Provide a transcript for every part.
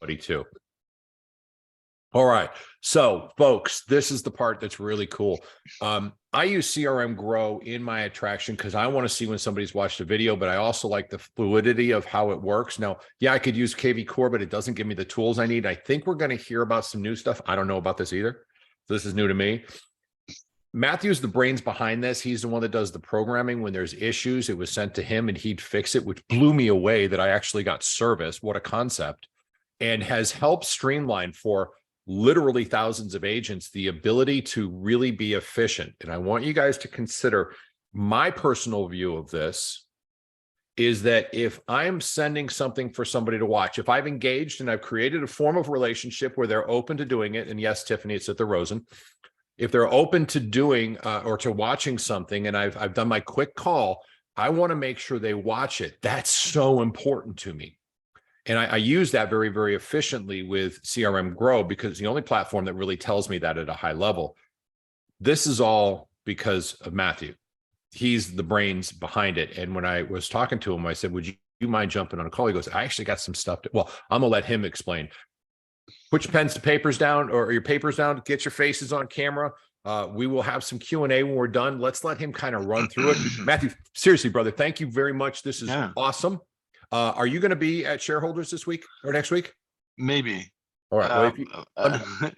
everybody too. All right. So folks, this is the part that's really cool. I use CRM Grow in my attraction because I want to see when somebody's watched a video, but I also like the fluidity of how it works. Now, yeah, I could use KV Core, but it doesn't give me the tools I need. I think we're going to hear about some new stuff. I don't know about this either. So this is new to me. Matthew's the brains behind this. He's the one that does the programming. When there's issues, it was sent to him and he'd fix it, which blew me away that I actually got service. What a concept. And has helped streamline for literally thousands of agents the ability to really be efficient. And I want you guys to consider my personal view of this is that if I'm sending something for somebody to watch, if I've engaged and I've created a form of relationship where they're open to doing it, and yes, Tiffany, it's at the Rosen, if they're open to doing or to watching something and I've done my quick call, I want to make sure they watch it. That's so important to me. And I use that very, very efficiently with CRM Grow because the only platform that really tells me that at a high level. This is all because of Matthew. He's the brains behind it. And when I was talking to him, I said, would you mind jumping on a call? He goes, I actually got some stuff. Well, I'm going to let him explain. Put your pens to papers down or your papers down, get your faces on camera. We will have some Q&A when we're done. Let's let him kind of run through it. Matthew, seriously, brother, thank you very much. This is awesome. Are you going to be at shareholders this week or next week? Maybe. All right. Well,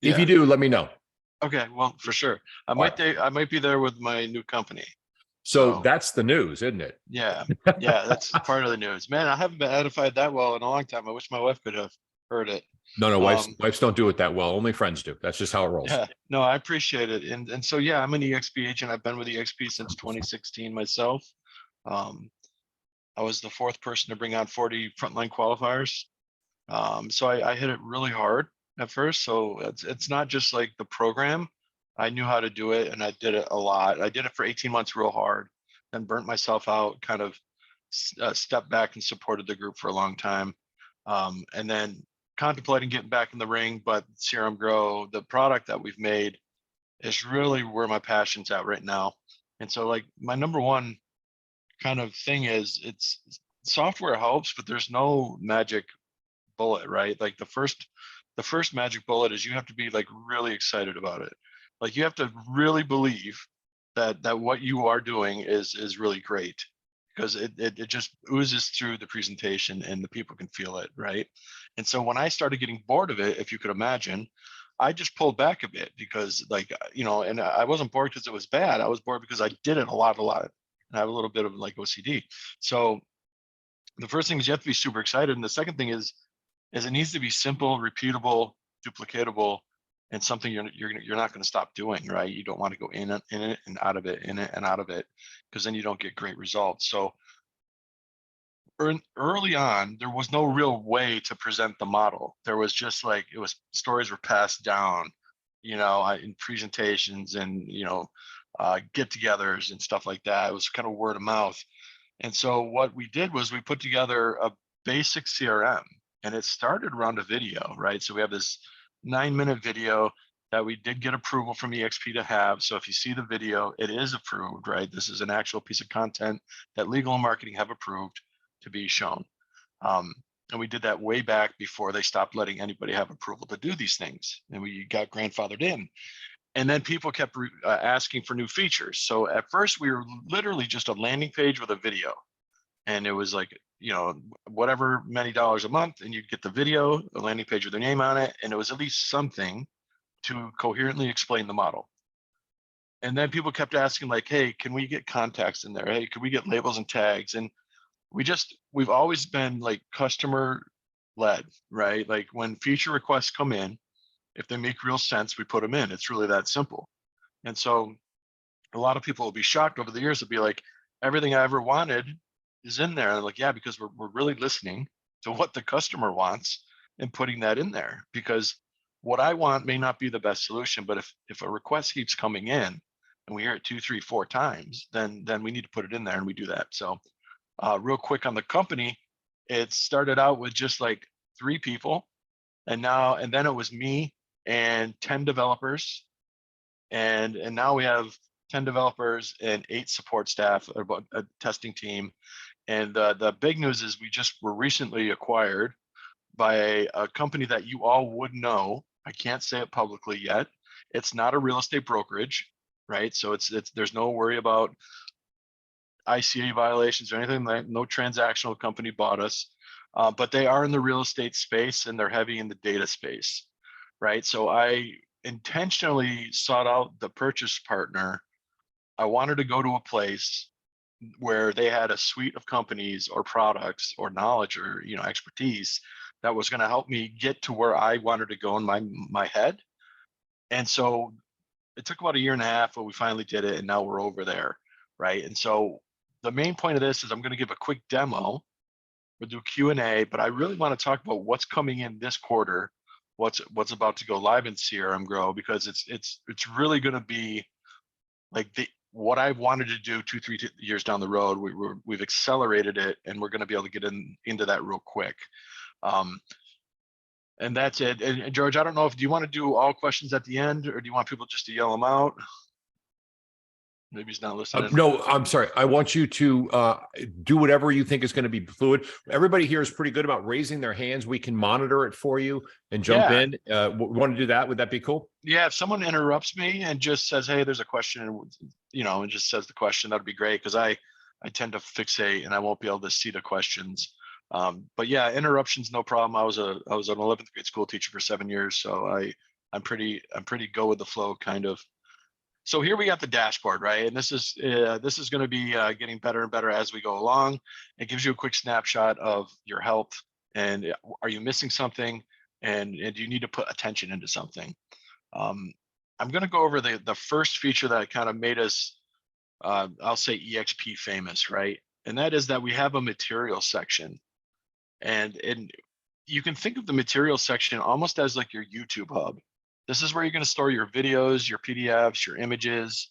if you do, let me know. Okay. Well, for sure. I might be there with my new company. So that's the news, isn't it? Yeah. Yeah. That's part of the news, man. I haven't been edified that well in a long time. I wish my wife could have heard it. No, wives don't do it that well. Only friends do. That's just how it rolls. Yeah. No, I appreciate it. And so, yeah, I'm an EXP agent. I've been with EXP since 2016 myself. I was the fourth person to bring on 40 frontline qualifiers. So I hit it really hard at first. So it's not just like the program. I knew how to do it and I did it a lot. I did it for 18 months real hard, then burnt myself out, kind of stepped back and supported the group for a long time. And then contemplating getting back in the ring, but CRM Grow, the product that we've made is really where my passion's at right now. And so like my number one kind of thing is it's software helps, but there's no magic bullet, right? Like the first magic bullet is you have to be like really excited about it. Like you have to really believe that what you are doing is really great because it just oozes through the presentation and the people can feel it, right? And so when I started getting bored of it, if you could imagine, I just pulled back a bit because like, and I wasn't bored because it was bad. I was bored because I did it a lot. And I have a little bit of like OCD. So the first thing is you have to be super excited. And the second thing is it needs to be simple, repeatable, duplicatable, and something you're not going to stop doing, right? You don't want to go in it and out of it, in it and out of it, because then you don't get great results. So early on, there was no real way to present the model. There was just like, stories were passed down, in presentations and, get-togethers and stuff like that. It was kind of word of mouth. And so what we did was we put together a basic CRM, and it started around a video, right? So we have this 9-minute video that we did get approval from EXP to have. So if you see the video, it is approved, right? This is an actual piece of content that legal and marketing have approved to be shown. And we did that way back before they stopped letting anybody have approval to do these things. And we got grandfathered in. And then people kept asking for new features. So at first we were literally just a landing page with a video. And it was like, whatever many dollars a month, and you'd get the video, a landing page with their name on it. And it was at least something to coherently explain the model. And then people kept asking like, hey, can we get contacts in there? Hey, can we get labels and tags? And we've always been like customer led, right? Like when feature requests come in, if they make real sense, we put them in. It's really that simple. And so a lot of people will be shocked over the years to be like, everything I ever wanted is in there. And I'm like, yeah, because we're really listening to what the customer wants and putting that in there, because what I want may not be the best solution, but if a request keeps coming in and we hear it 2, 3, 4 times, then we need to put it in there, and we do that. So real quick on the company, it started out with just like 3 people, and then it was me and 10 developers, and now we have 10 developers and 8 support staff, about a testing team. And the big news is we were recently acquired by a company that you all would know. I can't say it publicly yet. It's not a real estate brokerage, right? So it's there's no worry about ICA violations or anything like. No transactional company bought us, but they are in the real estate space and they're heavy in the data space, right? So I intentionally sought out the purchase partner. I wanted to go to a place where they had a suite of companies or products or knowledge or expertise that was going to help me get to where I wanted to go in my head. And so it took about a year and a half, but we finally did it, and now we're over there, right? And so the main point of this is I'm going to give a quick demo. We'll do Q&A, but I really want to talk about what's coming in this quarter, what's about to go live in CRM Grow, because it's really going to be like what I wanted to do 2-3 years down the road. We've accelerated it, and we're going to be able to get into that real quick. And that's it. And George, I don't know do you want to do all questions at the end, or do you want people just to yell them out? Maybe he's not listening. No, I'm sorry. I want you to do whatever you think is going to be fluid. Everybody here is pretty good about raising their hands. We can monitor it for you and jump in. Want to do that? Would that be cool? Yeah. If someone interrupts me and just says, "Hey, there's a question," and just says the question, that'd be great, because I tend to fixate and I won't be able to see the questions. But yeah, interruptions, no problem. I was an 11th grade school teacher for 7 years, so I'm pretty go with the flow kind of. So here we got the dashboard, right? And this is going to be getting better and better as we go along. It gives you a quick snapshot of your health, and are you missing something, and do you need to put attention into something? I'm going to go over the first feature that kind of made us, I'll say EXP famous, right? And that is that we have a material section, and you can think of the material section almost as like your YouTube hub. This is where you're going to store your videos, your PDFs, your images,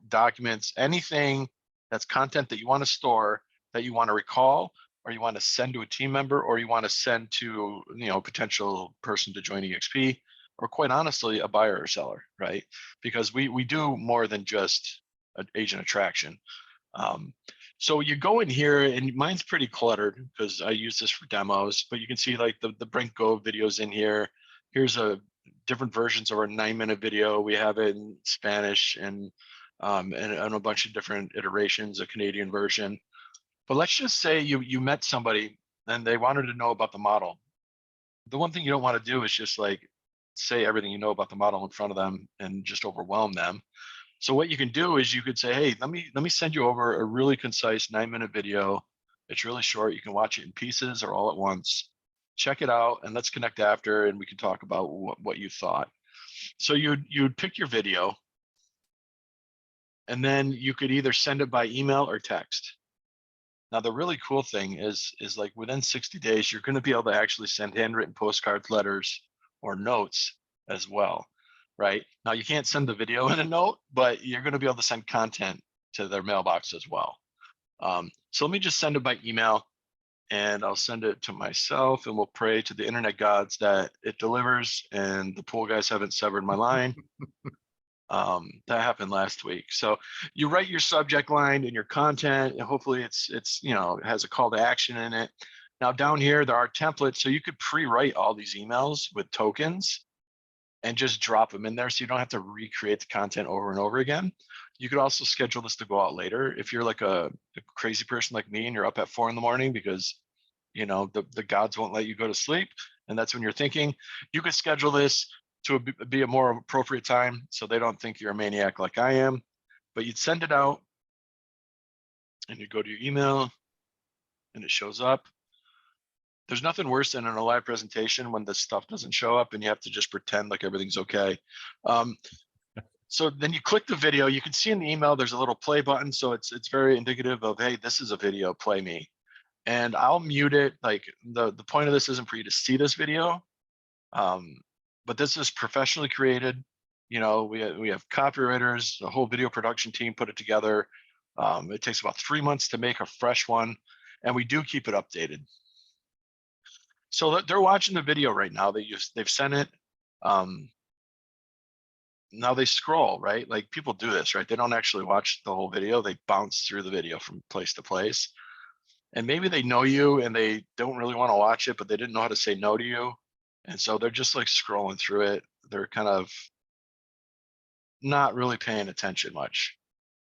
documents, anything that's content that you want to store, that you want to recall, or you want to send to a team member, or you want to send to a potential person to join EXP, or quite honestly, a buyer or seller, right? Because we do more than just an agent attraction. So you go in here, and mine's pretty cluttered because I use this for demos, but you can see like the Brink Go videos in here. Here's different versions of our 9-minute video. We have it in Spanish and a bunch of different iterations, a Canadian version. But let's just say you met somebody and they wanted to know about the model. The one thing you don't want to do is just like say everything you know about the model in front of them and just overwhelm them. So what you can do is you could say, hey, let me send you over a really concise 9-minute video. It's really short. You can watch it in pieces or all at once. Check it out, and let's connect after, and we can talk about what you thought. So you'd pick your video, and then you could either send it by email or text. Now, the really cool thing is like within 60 days, you're going to be able to actually send handwritten postcards, letters, or notes as well, right? Now, you can't send the video in a note, but you're going to be able to send content to their mailbox as well. So let me just send it by email, and I'll send it to myself, and we'll pray to the internet gods that it delivers and the pool guys haven't severed my line. That happened last week. So you write your subject line and your content, and hopefully it's it has a call to action in it. Now down here, there are templates, so you could pre-write all these emails with tokens and just drop them in there, so you don't have to recreate the content over and over again. You could also schedule this to go out later. If you're like a crazy person like me and you're up at 4 a.m. because the gods won't let you go to sleep, and that's when you're thinking, you could schedule this to be a more appropriate time so they don't think you're a maniac like I am. But you'd send it out, and you go to your email, and it shows up. There's nothing worse than in a live presentation when the stuff doesn't show up and you have to just pretend like everything's okay. So then you click the video. You can see in the email there's a little play button, so it's very indicative of, hey, this is a video, play me. And I'll mute it. Like the point of this isn't for you to see this video, but this is professionally created. We have copywriters, a whole video production team put it together. It takes about 3 months to make a fresh one, and we do keep it updated. So they're watching the video right now. They've sent it. Now they scroll, right? Like people do this, right? They don't actually watch the whole video. They bounce through the video from place to place. and maybe they know you and they don't really want to watch it, but they didn't know how to say no to you. And so they're just like scrolling through it. They're kind of not really paying attention much.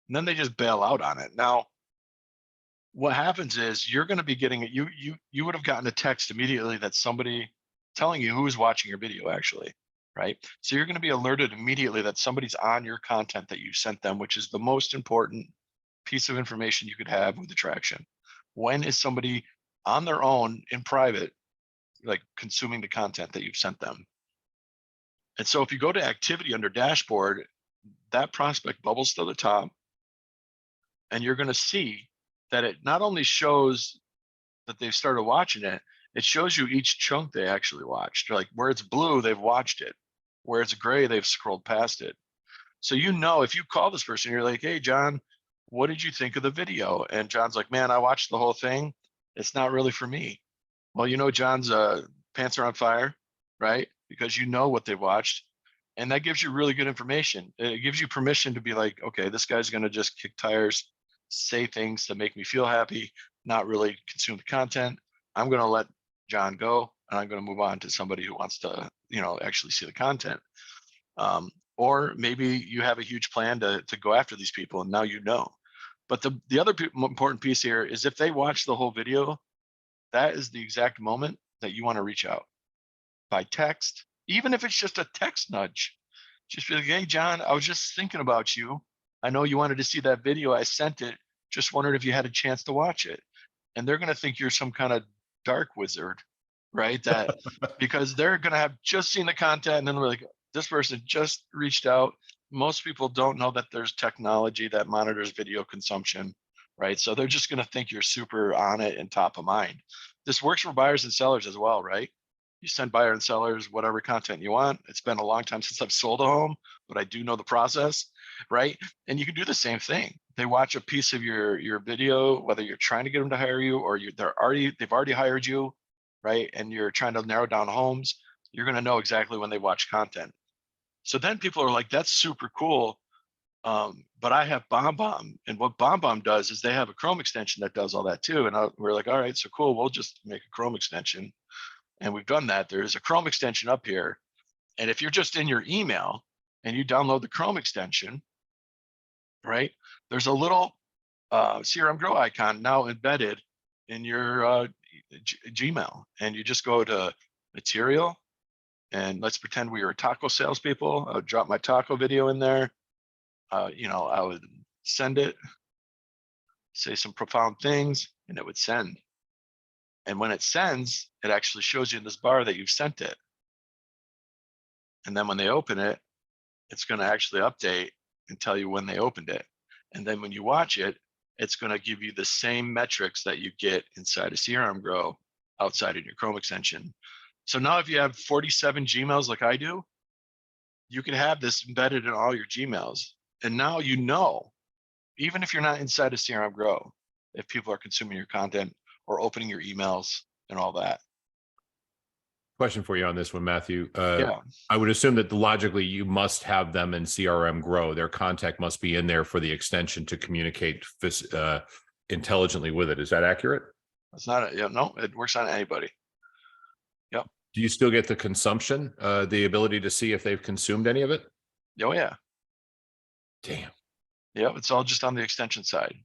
And then they just bail out on it. Now, what happens is you're going to be getting it. You would have gotten a text immediately that somebody telling you who is watching your video actually, right? So you're going to be alerted immediately that somebody's on your content that you sent them, which is the most important piece of information you could have with attraction. When is somebody on their own in private, like consuming the content that you've sent them? And so if you go to activity under dashboard, that prospect bubbles to the top, and you're going to see that it not only shows that they've started watching it, it shows you each chunk they actually watched. Like where it's blue, they've watched it. Where it's gray, they've scrolled past it. So you know, if you call this person, you're like, hey, John, what did you think of the video? And John's like, man, I watched the whole thing. It's not really for me. Well, you know, John's pants are on fire, right? Because you know what they watched. And that gives you really good information. It gives you permission to be like, okay, this guy's going to just kick tires, say things to make me feel happy, not really consume the content. I'm going to let John go, and I'm going to move on to somebody who wants to, you know, actually see the content. Or maybe you have a huge plan to go after these people, and now you know. But the other important piece here is if they watch the whole video, that is the exact moment that you want to reach out by text, even if it's just a text nudge. Just be like, hey, John, I was just thinking about you. I know you wanted to see that video. I sent it. Just wondered if you had a chance to watch it. And they're going to think you're some kind of dark wizard, right? That because they're going to have just seen the content, and then they're like, this person just reached out. Most people don't know that there's technology that monitors video consumption, right? So they're just going to think you're super on it and top of mind. This works for buyers and sellers as well, right? You send buyer and sellers whatever content you want. It's been a long time since I've sold a home, but I do know the process, right? And you can do the same thing. They watch a piece of your video, whether you're trying to get them to hire you or they've already hired you, right? And you're trying to narrow down homes. You're going to know exactly when they watch content. So then people are like, that's super cool. But I have BombBomb, and what BombBomb does is they have a Chrome extension that does all that too. And we're like, all right, so cool. We'll just make a Chrome extension. And we've done that. There's a Chrome extension up here. And if you're just in your email and you download the Chrome extension, right, there's a little CRM Grow icon now embedded in your Gmail. And you just go to Material, and let's pretend we were taco salespeople. I would drop my taco video in there. You know, I would send it, say some profound things, and it would send. And when it sends, it actually shows you in this bar that you've sent it. And then when they open it, it's going to actually update and tell you when they opened it. And then when you watch it, it's going to give you the same metrics that you get inside a CRM Grow outside in your Chrome extension. So now if you have 47 Gmails like I do, you can have this embedded in all your Gmails. And now you know, even if you're not inside a CRM Grow, if people are consuming your content or opening your emails and all that. Question for you on this one, Matthew. Yeah. I would assume that logically you must have them in CRM Grow. Their contact must be in there for the extension to communicate intelligently with it. Is that accurate? It's not, no, it works on anybody. Yep. Do you still get the consumption, the ability to see if they've consumed any of it? Oh, yeah. Damn. Yep. It's all just on the extension side.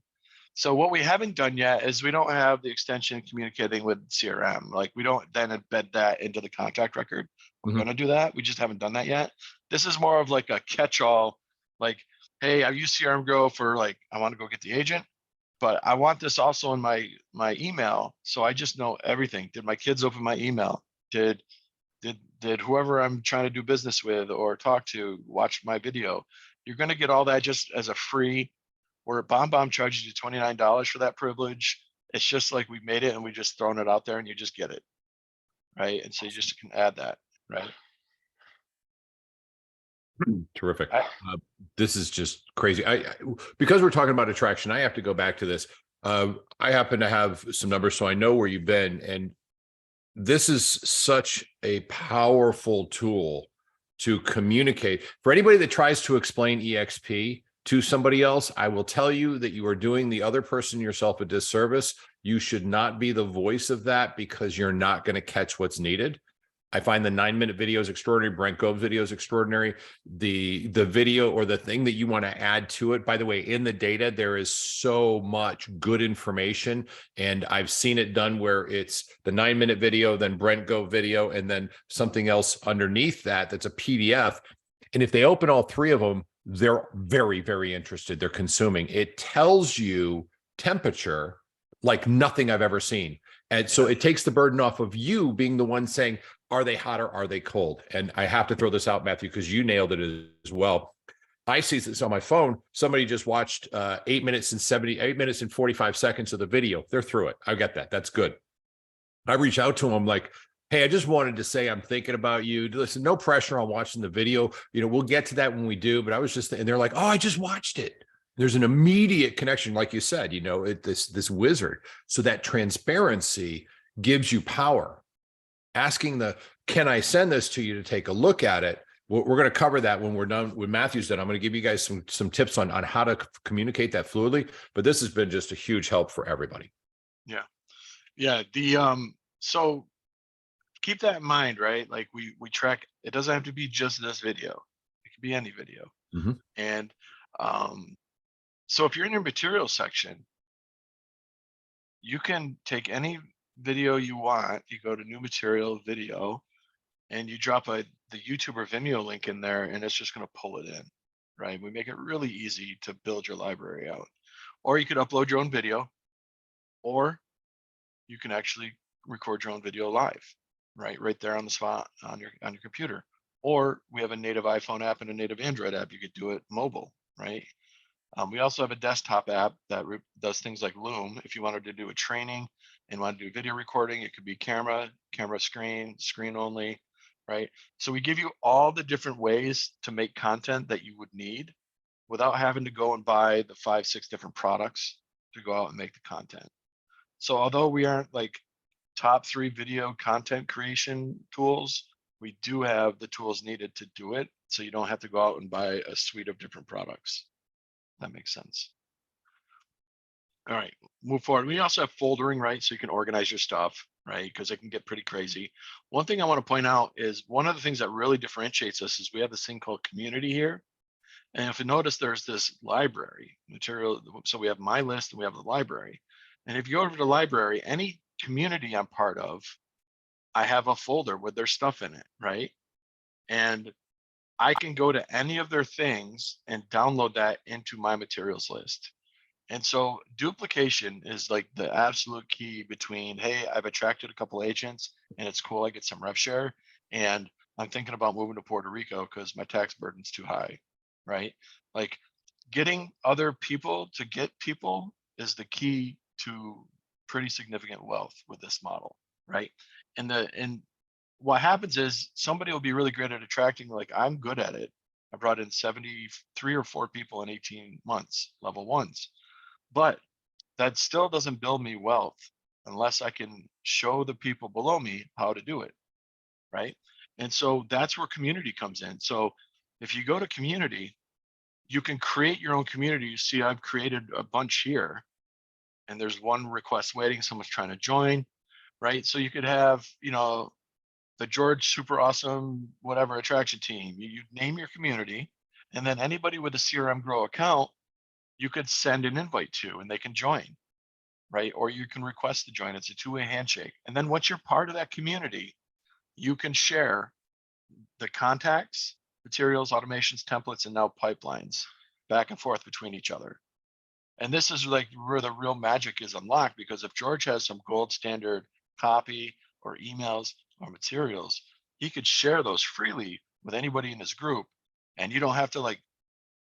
So what we haven't done yet is we don't have the extension communicating with CRM. Like we don't then embed that into the contact record. We're going to do that. We just haven't done that yet. This is more of like a catch-all, like, hey, I've used CRM Grow for like, I want to go get the agent, but I want this also in my email. So I just know everything. Did my kids open my email? Did whoever I'm trying to do business with or talk to watch my video? You're going to get all that just as a free, where BombBomb charges you $29 for that privilege. It's just like we made it and we just thrown it out there and you just get it, right? And so you just can add that, right? Terrific. This is just crazy. Because we're talking about attraction, I have to go back to this. I happen to have some numbers, so I know where you've been. And this is such a powerful tool to communicate. For anybody that tries to explain EXP to somebody else, I will tell you that you are doing the other person, yourself, a disservice. You should not be the voice of that, because you're not going to catch what's needed. I find the 9-minute videos extraordinary. Brent Gove's videos extraordinary. The video or the thing that you want to add to it. By the way, in the data, there is so much good information, and I've seen it done where it's the 9-minute video, then Brent Gove video, and then something else underneath that that's a PDF. And if they open all three of them, they're very, very interested. They're consuming. It tells you temperature like nothing I've ever seen. And so it takes the burden off of you being the one saying, are they hot or are they cold? And I have to throw this out, Matthew, because you nailed it as well. I see this on my phone. Somebody just watched 8 minutes and 45 seconds of the video. They're through it. I get that. That's good. I reach out to them like, hey, I just wanted to say I'm thinking about you. Listen, no pressure on watching the video. We'll get to that when we do. But I was just, and they're like, oh, I just watched it. There's an immediate connection, like you said, this wizard. So that transparency gives you power. Asking can I send this to you to take a look at it? We're going to cover that when we're done with Matthew's done. I'm going to give you guys some tips on how to communicate that fluidly. But this has been just a huge help for everybody. Yeah. Yeah. So keep that in mind, right? Like we track, it doesn't have to be just this video. It could be any video. Mm-hmm. And so if you're in your materials section, you can take any video you want. You go to new material video and you drop the YouTube or Vimeo link in there, and it's just going to pull it in, right? We make it really easy to build your library out. Or you could upload your own video, or you can actually record your own video live, right there on the spot on your computer. Or we have a native iPhone app and a native Android app. You could do it mobile, right? We also have a desktop app that does things like Loom. If you wanted to do a training and want to do video recording, it could be camera, screen only, right? So we give you all the different ways to make content that you would need without having to go and buy the 5-6 different products to go out and make the content. So although we aren't like top 3 video content creation tools, we do have the tools needed to do it. So you don't have to go out and buy a suite of different products. That makes sense. All right, move forward. We also have foldering, right? So you can organize your stuff, right? Because it can get pretty crazy. One thing I want to point out is one of the things that really differentiates us is we have this thing called community here. And if you notice, there's this library material. So we have my list and we have the library. And if you go over to the library, any community I'm part of, I have a folder with their stuff in it, right? And I can go to any of their things and download that into my materials list. And so duplication is like the absolute key between, hey, I've attracted a couple agents and it's cool, I get some rev share, and I'm thinking about moving to Puerto Rico because my tax burden's too high, right? Like getting other people to get people is the key to pretty significant wealth with this model, right? And what happens is somebody will be really great at attracting, like I'm good at it. I brought in 73 or 4 people in 18 months, level ones. But that still doesn't build me wealth unless I can show the people below me how to do it, right? And so that's where community comes in. So if you go to community, you can create your own community. You see, I've created a bunch here, and there's one request waiting, someone's trying to join, right? So you could have, the George super awesome whatever attraction team. You name your community, and then anybody with a CRM Grow account, you could send an invite to and they can join, right? Or you can request to join. It's a 2-way handshake. And then once you're part of that community, you can share the contacts, materials, automations, templates, and now pipelines back and forth between each other. And this is like where the real magic is unlocked, because if George has some gold standard copy or emails or materials, he could share those freely with anybody in his group, and you don't have to like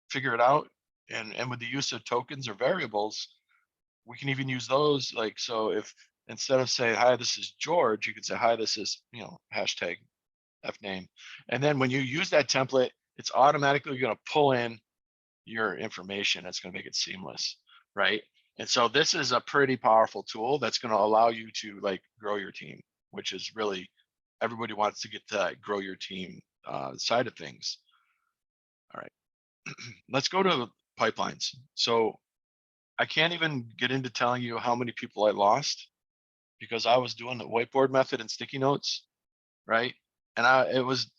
figure it out. And with the use of tokens or variables, we can even use those. Like, so if instead of saying, hi, this is George, you can say, hi, this is, hashtag F name. And then when you use that template, it's automatically going to pull in your information. It's going to make it seamless, right? And so this is a pretty powerful tool that's going to allow you to like grow your team, which is really, everybody wants to get to that grow your team side of things. All right. Let's go to pipelines. So I can't even get into telling you how many people I lost because I was doing the whiteboard method and sticky notes, right? And it was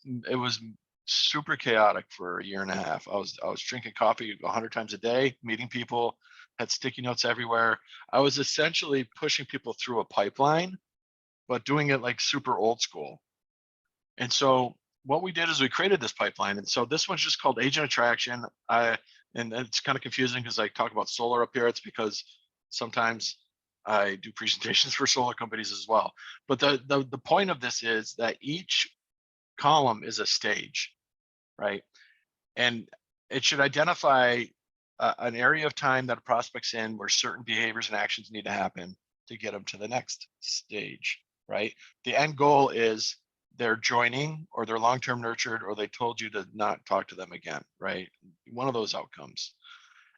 super chaotic for a year and a half. I was drinking coffee 100 times a day, meeting people, had sticky notes everywhere. I was essentially pushing people through a pipeline, but doing it like super old school. And so what we did is we created this pipeline. And so this one's just called Agent Attraction. And it's kind of confusing because I talk about solar up here. It's because sometimes I do presentations for solar companies as well. But the point of this is that each column is a stage, right? And it should identify an area of time that a prospect's in where certain behaviors and actions need to happen to get them to the next stage, right? The end goal is they're joining or they're long-term nurtured or they told you to not talk to them again, right? One of those outcomes.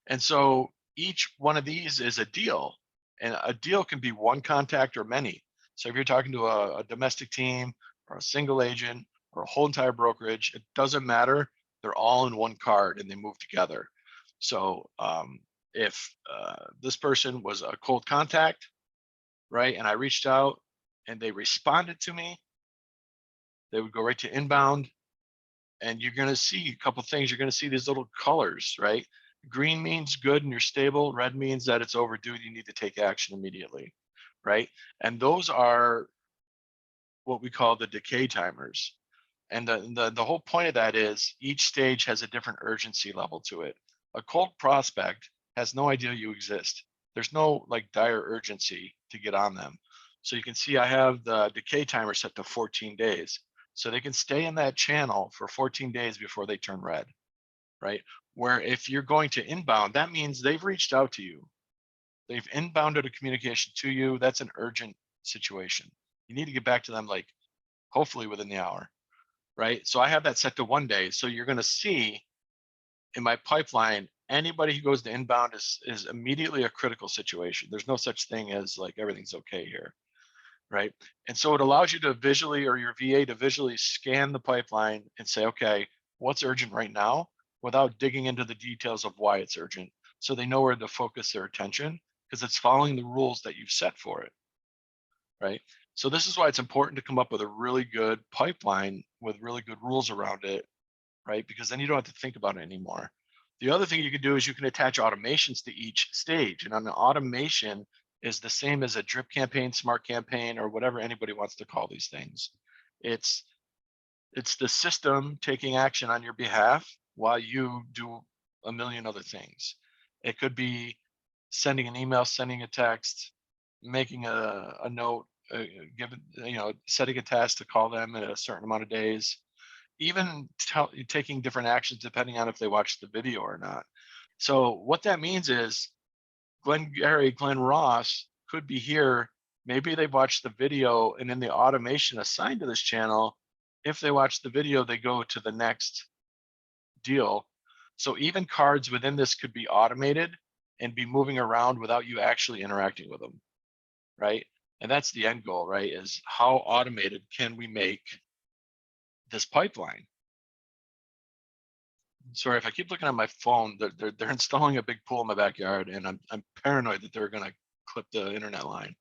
And so each one of these is a deal, and a deal can be one contact or many. So if you're talking to a domestic team or a single agent or a whole entire brokerage, it doesn't matter. They're all in one card and they move together. So if this person was a cold contact, right, and I reached out and they responded to me, they would go right to inbound, and you're going to see a couple things. You're going to see these little colors, right? Green means good and you're stable. Red means that it's overdue. You need to take action immediately, right? And those are what we call the decay timers. And the whole point of that is each stage has a different urgency level to it. A cold prospect has no idea you exist. There's no like dire urgency to get on them. So you can see I have the decay timer set to 14 days. So they can stay in that channel for 14 days before they turn red, right? Where if you're going to inbound, that means they've reached out to you. They've inbounded a communication to you. That's an urgent situation. You need to get back to them like hopefully within the hour, right? So I have that set to 1 day. So you're going to see in my pipeline, anybody who goes to inbound is immediately a critical situation. There's no such thing as like everything's okay here, right? And so it allows you to visually, or your VA to visually scan the pipeline and say, okay, what's urgent right now without digging into the details of why it's urgent. So they know where to focus their attention because it's following the rules that you've set for it, right? So this is why it's important to come up with a really good pipeline with really good rules around it, right? Because then you don't have to think about it anymore. The other thing you can do is you can attach automations to each stage. And an automation is the same as a drip campaign, smart campaign, or whatever anybody wants to call these things. It's the system taking action on your behalf while you do a million other things. It could be sending an email, sending a text, making a note, giving, setting a task to call them in a certain amount of days, even taking different actions depending on if they watch the video or not. So what that means is Glenn Ross could be here. Maybe they've watched the video, and in the automation assigned to this channel, if they watch the video, they go to the next deal. So even cards within this could be automated and be moving around without you actually interacting with them, right? And that's the end goal, right? Is how automated can we make this pipeline? Sorry, if I keep looking at my phone, they're installing a big pool in my backyard, and I'm paranoid that they're going to clip the internet line.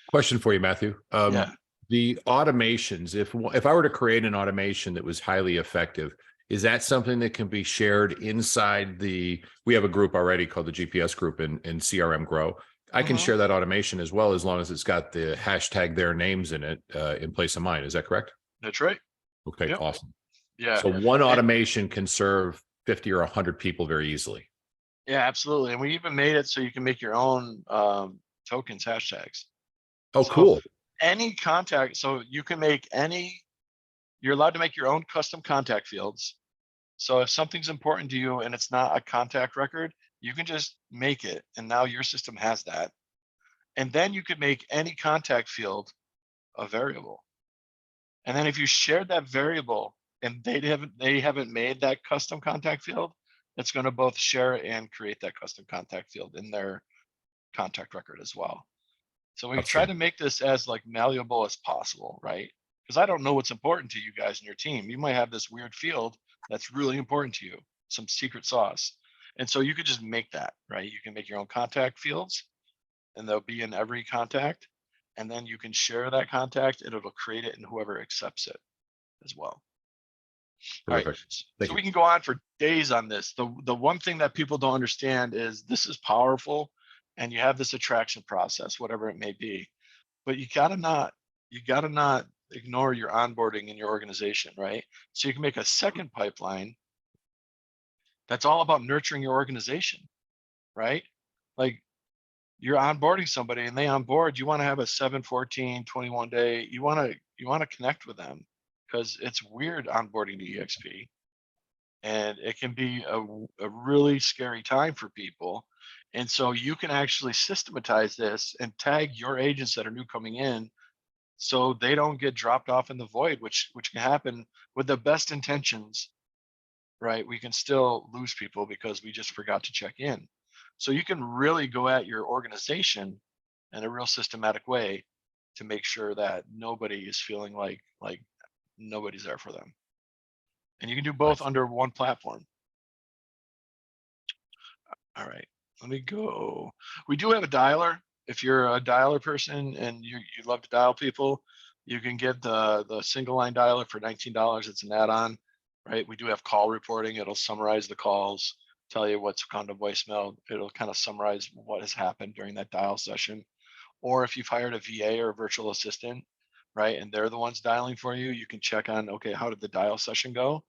Question for you, Matthew. Yeah. The automations, if I were to create an automation that was highly effective, is that something that can be shared inside we have a group already called the GPS group in CRM Grow. I can share that automation as well, as long as it's got the hashtag their names in it in place of mine. Is that correct? That's right. Okay, Yep. awesome. Yeah. So one automation can serve 50 or 100 people very easily. Yeah, absolutely. And we even made it so you can make your own tokens, hashtags. Oh, So cool. any contact, so you can make you're allowed to make your own custom contact fields. So if something's important to you and it's not a contact record, you can just make it. And now your system has that. And then you could make any contact field a variable. And then if you shared that variable and they haven't made that custom contact field, it's going to both share and create that custom contact field in their contact record as well. So we try to make this as like malleable as possible, right? Because I don't know what's important to you guys and your team. You might have this weird field that's really important to you, some secret sauce. And so you could just make that, right? You can make your own contact fields and they'll be in every contact. And then you can share that contact and it'll create it and whoever accepts it as well. All right. Terrific. Thank So you. we can go on for days on this. The one thing that people don't understand is this is powerful and you have this attraction process, whatever it may be. But you gotta not ignore your onboarding in your organization, right? So you can make a second pipeline that's all about nurturing your organization, right? Like you're onboarding somebody and they onboard, you want to have a 7, 14, 21 day, you want to connect with them because it's weird onboarding to EXP and it can be a really scary time for people. And so you can actually systematize this and tag your agents that are new coming in so they don't get dropped off in the void, which can happen with the best intentions, right? We can still lose people because we just forgot to check in. So you can really go at your organization in a real systematic way to make sure that nobody is feeling like nobody's there for them. And you can do both Nice. under one platform. All right, let me go. We do have a dialer. If you're a dialer person and you love to dial people, you can get the single line dialer for $19. It's an add-on, right? We do have call reporting. It'll summarize the calls, tell you what's gone to voicemail. It'll kind of summarize what has happened during that dial session. Or if you've hired a VA or a virtual assistant, right, and they're the ones dialing for you, you can check on, okay, how did the dial session go?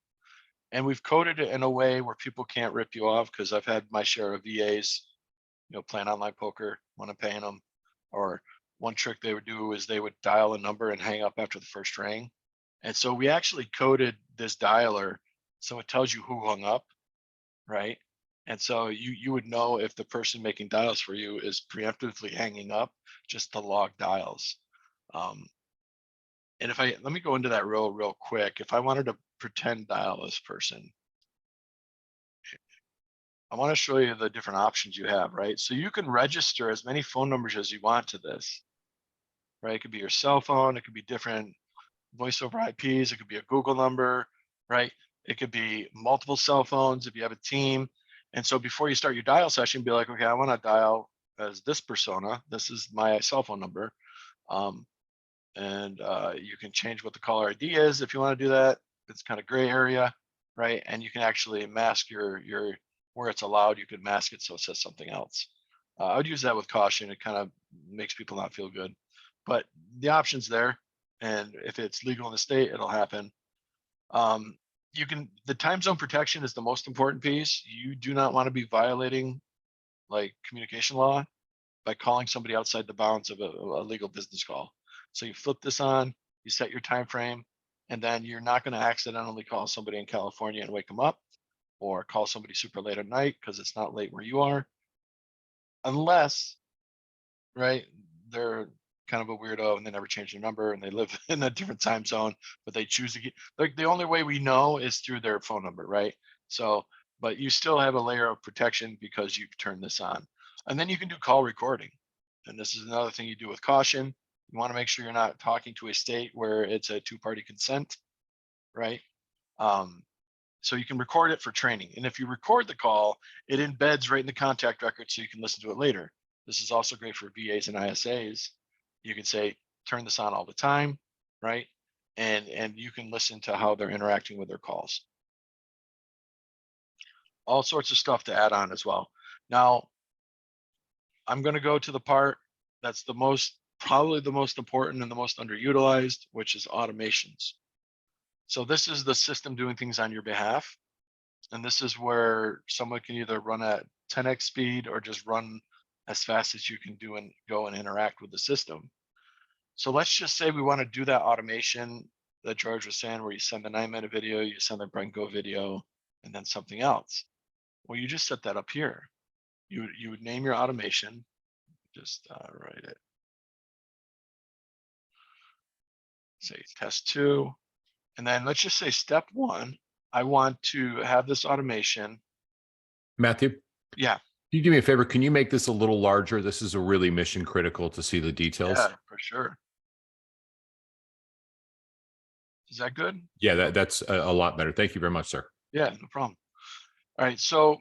And we've coded it in a way where people can't rip you off because I've had my share of VAs, playing online poker when I'm paying them. Or one trick they would do is they would dial a number and hang up after the first ring. And so we actually coded this dialer so it tells you who hung up, right? And so you would know if the person making dials for you is preemptively hanging up just to log dials. Um, and if let me go into that real quick. If I wanted to pretend dial this person, I want to show you the different options you have, right? So you can register as many phone numbers as you want to this, right? It could be your cell phone, it could be different voice over IPs, it could be a Google number, right? It could be multiple cell phones if you have a team. And so before you start your dial session, be like, okay, I want to dial as this persona. This is my cell phone number. And you can change what the caller ID is if you want to do that. It's kind of gray area, right? And you can actually mask your where it's allowed. You could mask it so it says something else. I would use that with caution. It kind of makes people not feel good, but the option's there. And if it's legal in the state, it'll happen. The time zone protection is the most important piece. You do not want to be violating like communication law by calling somebody outside the bounds of a legal business call. So you flip this on, you set your time frame, and then you're not going to accidentally call somebody in California and wake them up, or call somebody super late at night because it's not late where you are, unless, right, they're kind of a weirdo and they never change their number and they live in a different time zone, but they choose to get, like, the only way we know is through their phone number, right? So, but you still have a layer of protection because you've turned this on. And then you can do call recording. And this is another thing you do with caution. You want to make sure you're not talking to a state where it's a two-party consent, right? So you can record it for training. And if you record the call, it embeds right in the contact record so you can listen to it later. This is also great for VAs and ISAs. You can say, turn this on all the time, right? And you can listen to how they're interacting with their calls. All sorts of stuff to add on as well. Now, I'm going to go to the part that's probably the most important and the most underutilized, which is automations. So this is the system doing things on your behalf. And this is where someone can either run at 10x speed or just run as fast as you can do and go and interact with the system. So let's just say we want to do that automation that George was saying, where you send the 9-minute video, you send the Brenko video, and then something else. Well, you just set that up here. You would name your automation, just write it. Say test 2. And then let's just say step 1, I want to have this automation. Matthew, Yeah. can you do me a favor? Can you make this a little larger? This is a really mission critical to see the details. Yeah, for sure. Is that good? Yeah, that's a lot better. Thank you very much, sir. Yeah, no problem. All right. So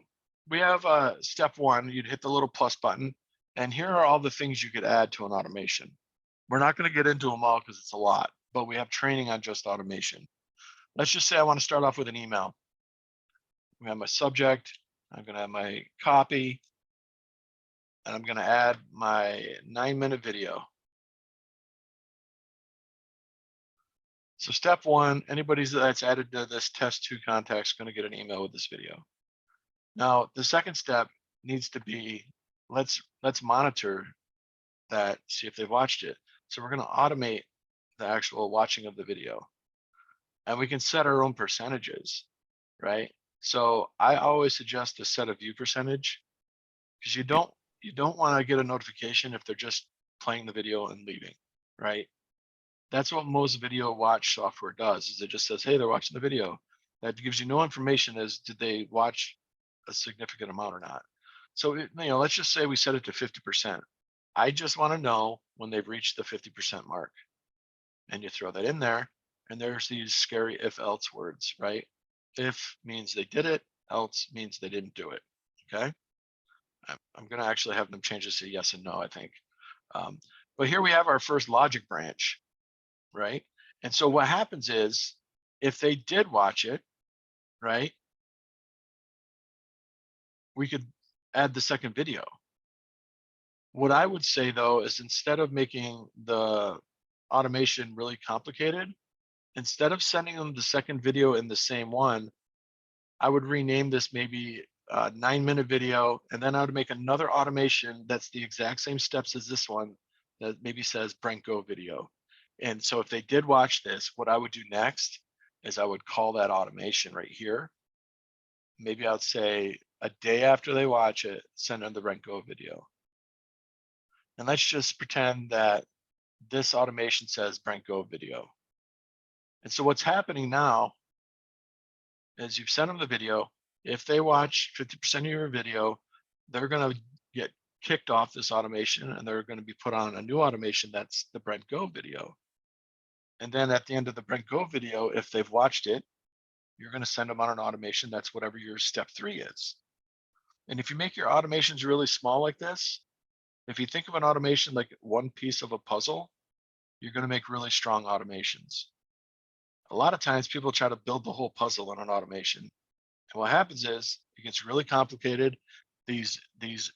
we have step one, you'd hit the little plus button, and here are all the things you could add to an automation. We're not going to get into them all because it's a lot, but we have training on just automation. Let's just say I want to start off with an email. We have my subject, I'm going to have my copy, and I'm going to add my 9-minute video. So step one, anybody that's added to this test 2 contact is going to get an email with this video. Now, the second step needs to be, let's monitor that, see if they've watched it. So we're going to automate the actual watching of the video. And we can set our own percentages, right? So I always suggest a set a view percentage, because you don't want to get a notification if they're just playing the video and leaving, right? That's what most video watch software does, is it just says, hey, they're watching the video. That gives you no information as did they watch a significant amount or not. So, let's just say we set it to 50%. I just want to know when they've reached the 50% mark. And you throw that in there, and there's these scary if else words, right? If means they did it, else means they didn't do it. Okay. I'm going to actually have them change this to yes and no, I think. But here we have our first logic branch, right? And so what happens is, if they did watch it, right, we could add the second video. What I would say though is, instead of making the automation really complicated, instead of sending them the second video in the same one, I would rename this maybe a 9-minute video, and then I would make another automation that's the exact same steps as this one, that maybe says Brent Go video. And so if they did watch this, what I would do next is I would call that automation right here. Maybe I'd say a day after they watch it, send them the Brent Go video. And let's just pretend that this automation says Brent Go video. And so what's happening now is, you've sent them the video. If they watch 50% of your video, they're going to get kicked off this automation, and they're going to be put on a new automation that's the Brent Go video. And then at the end of the Brent Go video, if they've watched it, you're going to send them on an automation that's whatever your step 3 is. And if you make your automations really small like this, if you think of an automation like one piece of a puzzle, you're going to make really strong automations. A lot of times people try to build the whole puzzle in an automation. And what happens is, it gets really complicated. These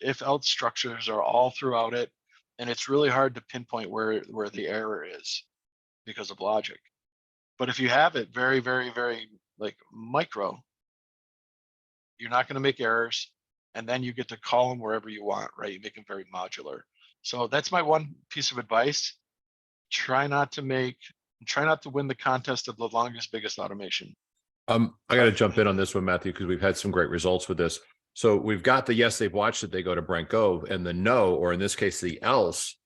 if else structures are all throughout it, and it's really hard to pinpoint where the error is because of logic. But if you have it very, very, very like micro, you're not going to make errors, and then you get to call them wherever you want, right? You make them very modular. So that's my one piece of advice. Try not to win the contest of the longest, biggest automation. I got to jump in on this one, Matthew, because we've had some great results with this. So we've got the yes, they've watched it, they go to Brent Go, and the no, or in this case, the else,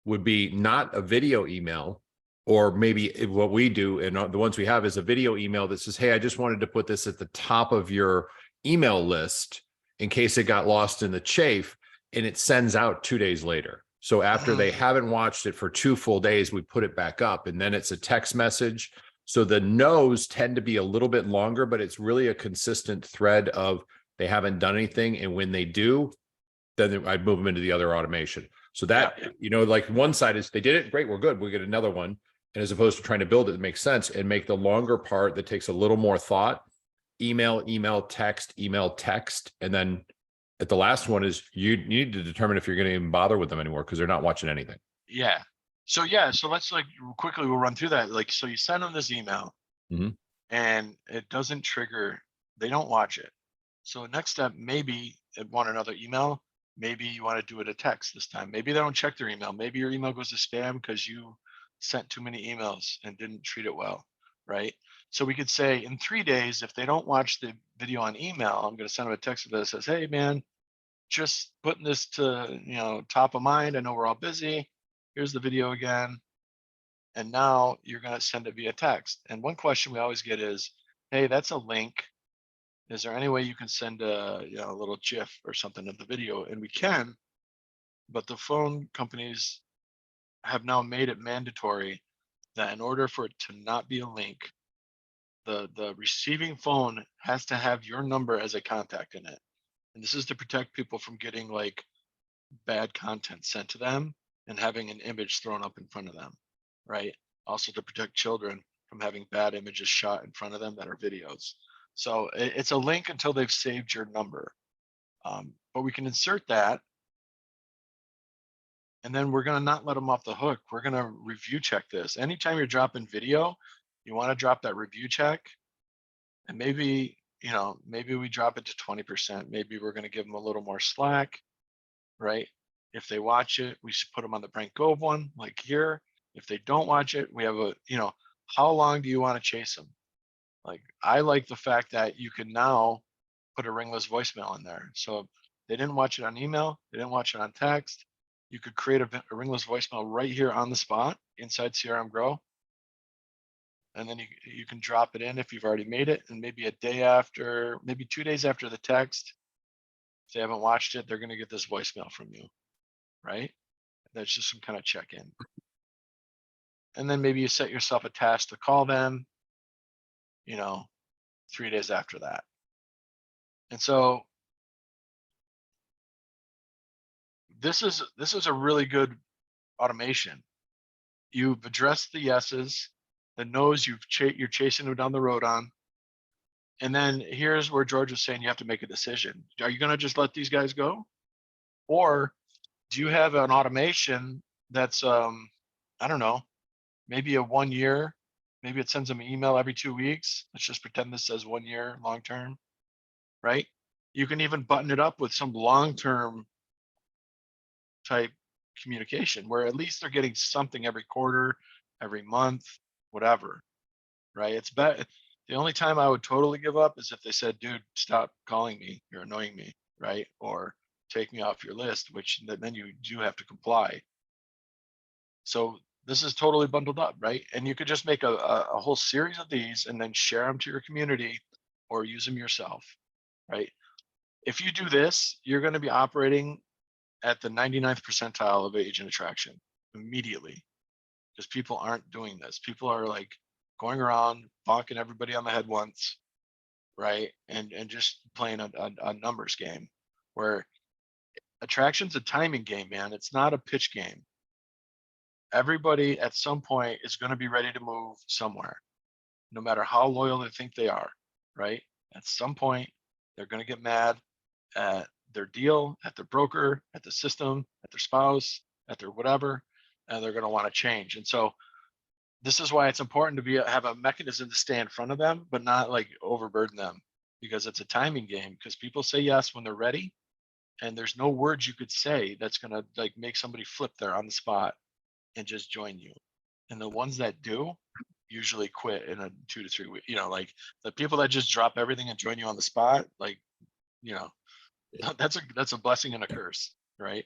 would be not a video email, or maybe what we do, and the ones we have is a video email that says, hey, I just wanted to put this at the top of your email list in case it got lost in the chafe, and it sends out 2 days later. So after they haven't watched it for 2 full days, we put it back up, and then it's a text message. So the no's tend to be a little bit longer, but it's really a consistent thread of they haven't done anything. And when they do, then I'd move them into the other automation. So that, like one side is they did it, great, we're good, we get another one. And as opposed to trying to build it that makes sense, and make the longer part that takes a little more thought, email, text. And then at the last one is you need to determine if you're going to even bother with them anymore, because they're not watching anything. Yeah. So let's quickly, we'll run through that. So you send them this email, and it doesn't trigger, they don't watch it. So next step, maybe they want another email. Maybe you want to do it a text this time. Maybe they don't check their email. Maybe your email goes to spam because you sent too many emails and didn't treat it well, right? So we could say in 3 days, if they don't watch the video on email, I'm going to send them a text that says, hey man, just putting this to, top of mind. I know we're all busy. Here's the video again. And now you're going to send it via text. And one question we always get is, hey, that's a link. Is there any way you can send a little GIF or something of the video? And we can, but the phone companies have now made it mandatory that in order for it to not be a link, the receiving phone has to have your number as a contact in it. And this is to protect people from getting like bad content sent to them and having an image thrown up in front of them, right? Also to protect children from having bad images shot in front of them that are videos. So it's a link until they've saved your number. But we can insert that, and then we're going to not let them off the hook. We're going to review check this. Anytime you're dropping video, you want to drop that review check, and maybe, maybe we drop it to 20%. Maybe we're going to give them a little more slack, right? If they watch it, we should put them on the Prank Gove one, like here. If they don't watch it, we have a, how long do you want to chase them? Like, I like the fact that you can now put a ringless voicemail in there. So if they didn't watch it on email, they didn't watch it on text, you could create a ringless voicemail right here on the spot inside CRM Grow. And then you can drop it in if you've already made it. And maybe a day after, maybe 2 days after the text, if they haven't watched it, they're going to get this voicemail from you, right? That's just some kind of check-in. And then maybe you set yourself a task to call them, 3 days after that. And so this is a really good automation. You've addressed the yeses, the no's you're chasing them down the road on. And then here's where George was saying you have to make a decision. Are you going to just let these guys go? Or do you have an automation that's, I don't know, maybe a 1 year, maybe it sends them an email every 2 weeks. Let's just pretend this says 1 year long-term, right? You can even button it up with some long-term type communication where at least they're getting something every quarter, every month, whatever, right? It's better. The only time I would totally give up is if they said, dude, stop calling me, you're annoying me, right? Or take me off your list, which then you do have to comply. So this is totally bundled up, right? And you could just make a whole series of these and then share them to your community or use them yourself, right? If you do this, you're going to be operating at the 99th percentile of agent attraction immediately, because people aren't doing this. People are like going around bonking everybody on the head once, right? And just playing a numbers game, where attraction's a timing game, man. It's not a pitch game. Everybody at some point is going to be ready to move somewhere, no matter how loyal they think they are, right? At some point, they're going to get mad at their deal, at their broker, at the system, at their spouse, at their whatever, and they're going to want to change. And so this is why it's important to have a mechanism to stay in front of them, but not like overburden them, because it's a timing game. Because people say yes when they're ready, and there's no words you could say that's going to like make somebody flip there on the spot and just join you. And the ones that do usually quit in a 2 to 3 weeks. Like the people that just drop everything and join you on the spot, like, that's a blessing and a curse, right?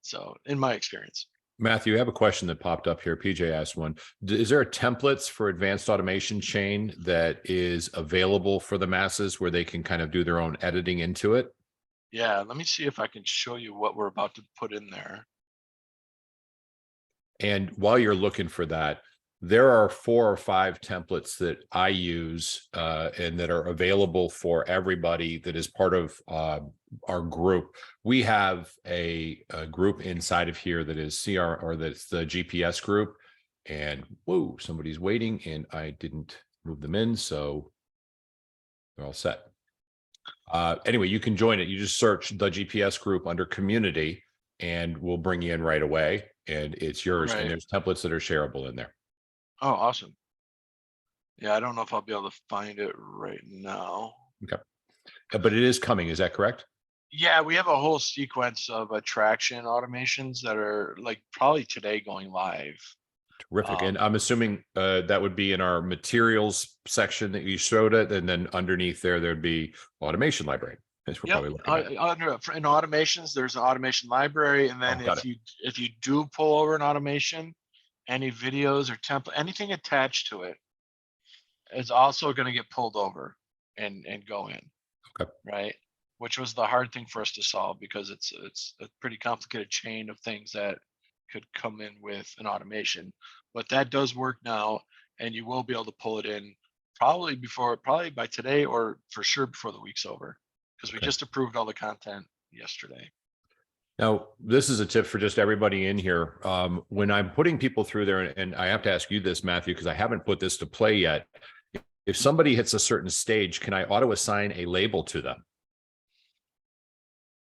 So in my experience. Matthew, I have a question that popped up here. PJ asked one. Is there a templates for advanced automation chain that is available for the masses where they can kind of do their own editing into it? Yeah, let me see if I can show you what we're about to put in there. And while you're looking for that, there are 4 or 5 templates that I use and that are available for everybody that is part of our group. We have a group inside of here that is that's the GPS group. And whoa, somebody's waiting and I didn't move them in, so they're all set. Anyway, you can join it. You just search the GPS group under community and we'll bring you in right away. And it's yours. Right. And there's templates that are shareable in there. Oh, awesome. Yeah, I don't know if I'll be able to find it right now. Okay. But it is coming. Is that correct? Yeah, we have a whole sequence of attraction automations that are like probably today going live. Terrific. And I'm assuming that would be in our materials section that you showed it. And then underneath there'd be automation library. As we're probably looking at. In automations, there's an automation library. And then if you do pull over an automation, any videos or template, anything attached to it is also going to get pulled over and go in. Okay. Right. Which was the hard thing for us to solve, because it's a pretty complicated chain of things that could come in with an automation. But that does work now, and you will be able to pull it in probably by today, or for sure before the week's over, because we Okay. just approved all the content yesterday. Now, this is a tip for just everybody in here. When I'm putting people through there, and I have to ask you this, Matthew, because I haven't put this to play yet. If somebody hits a certain stage, can I auto assign a label to them?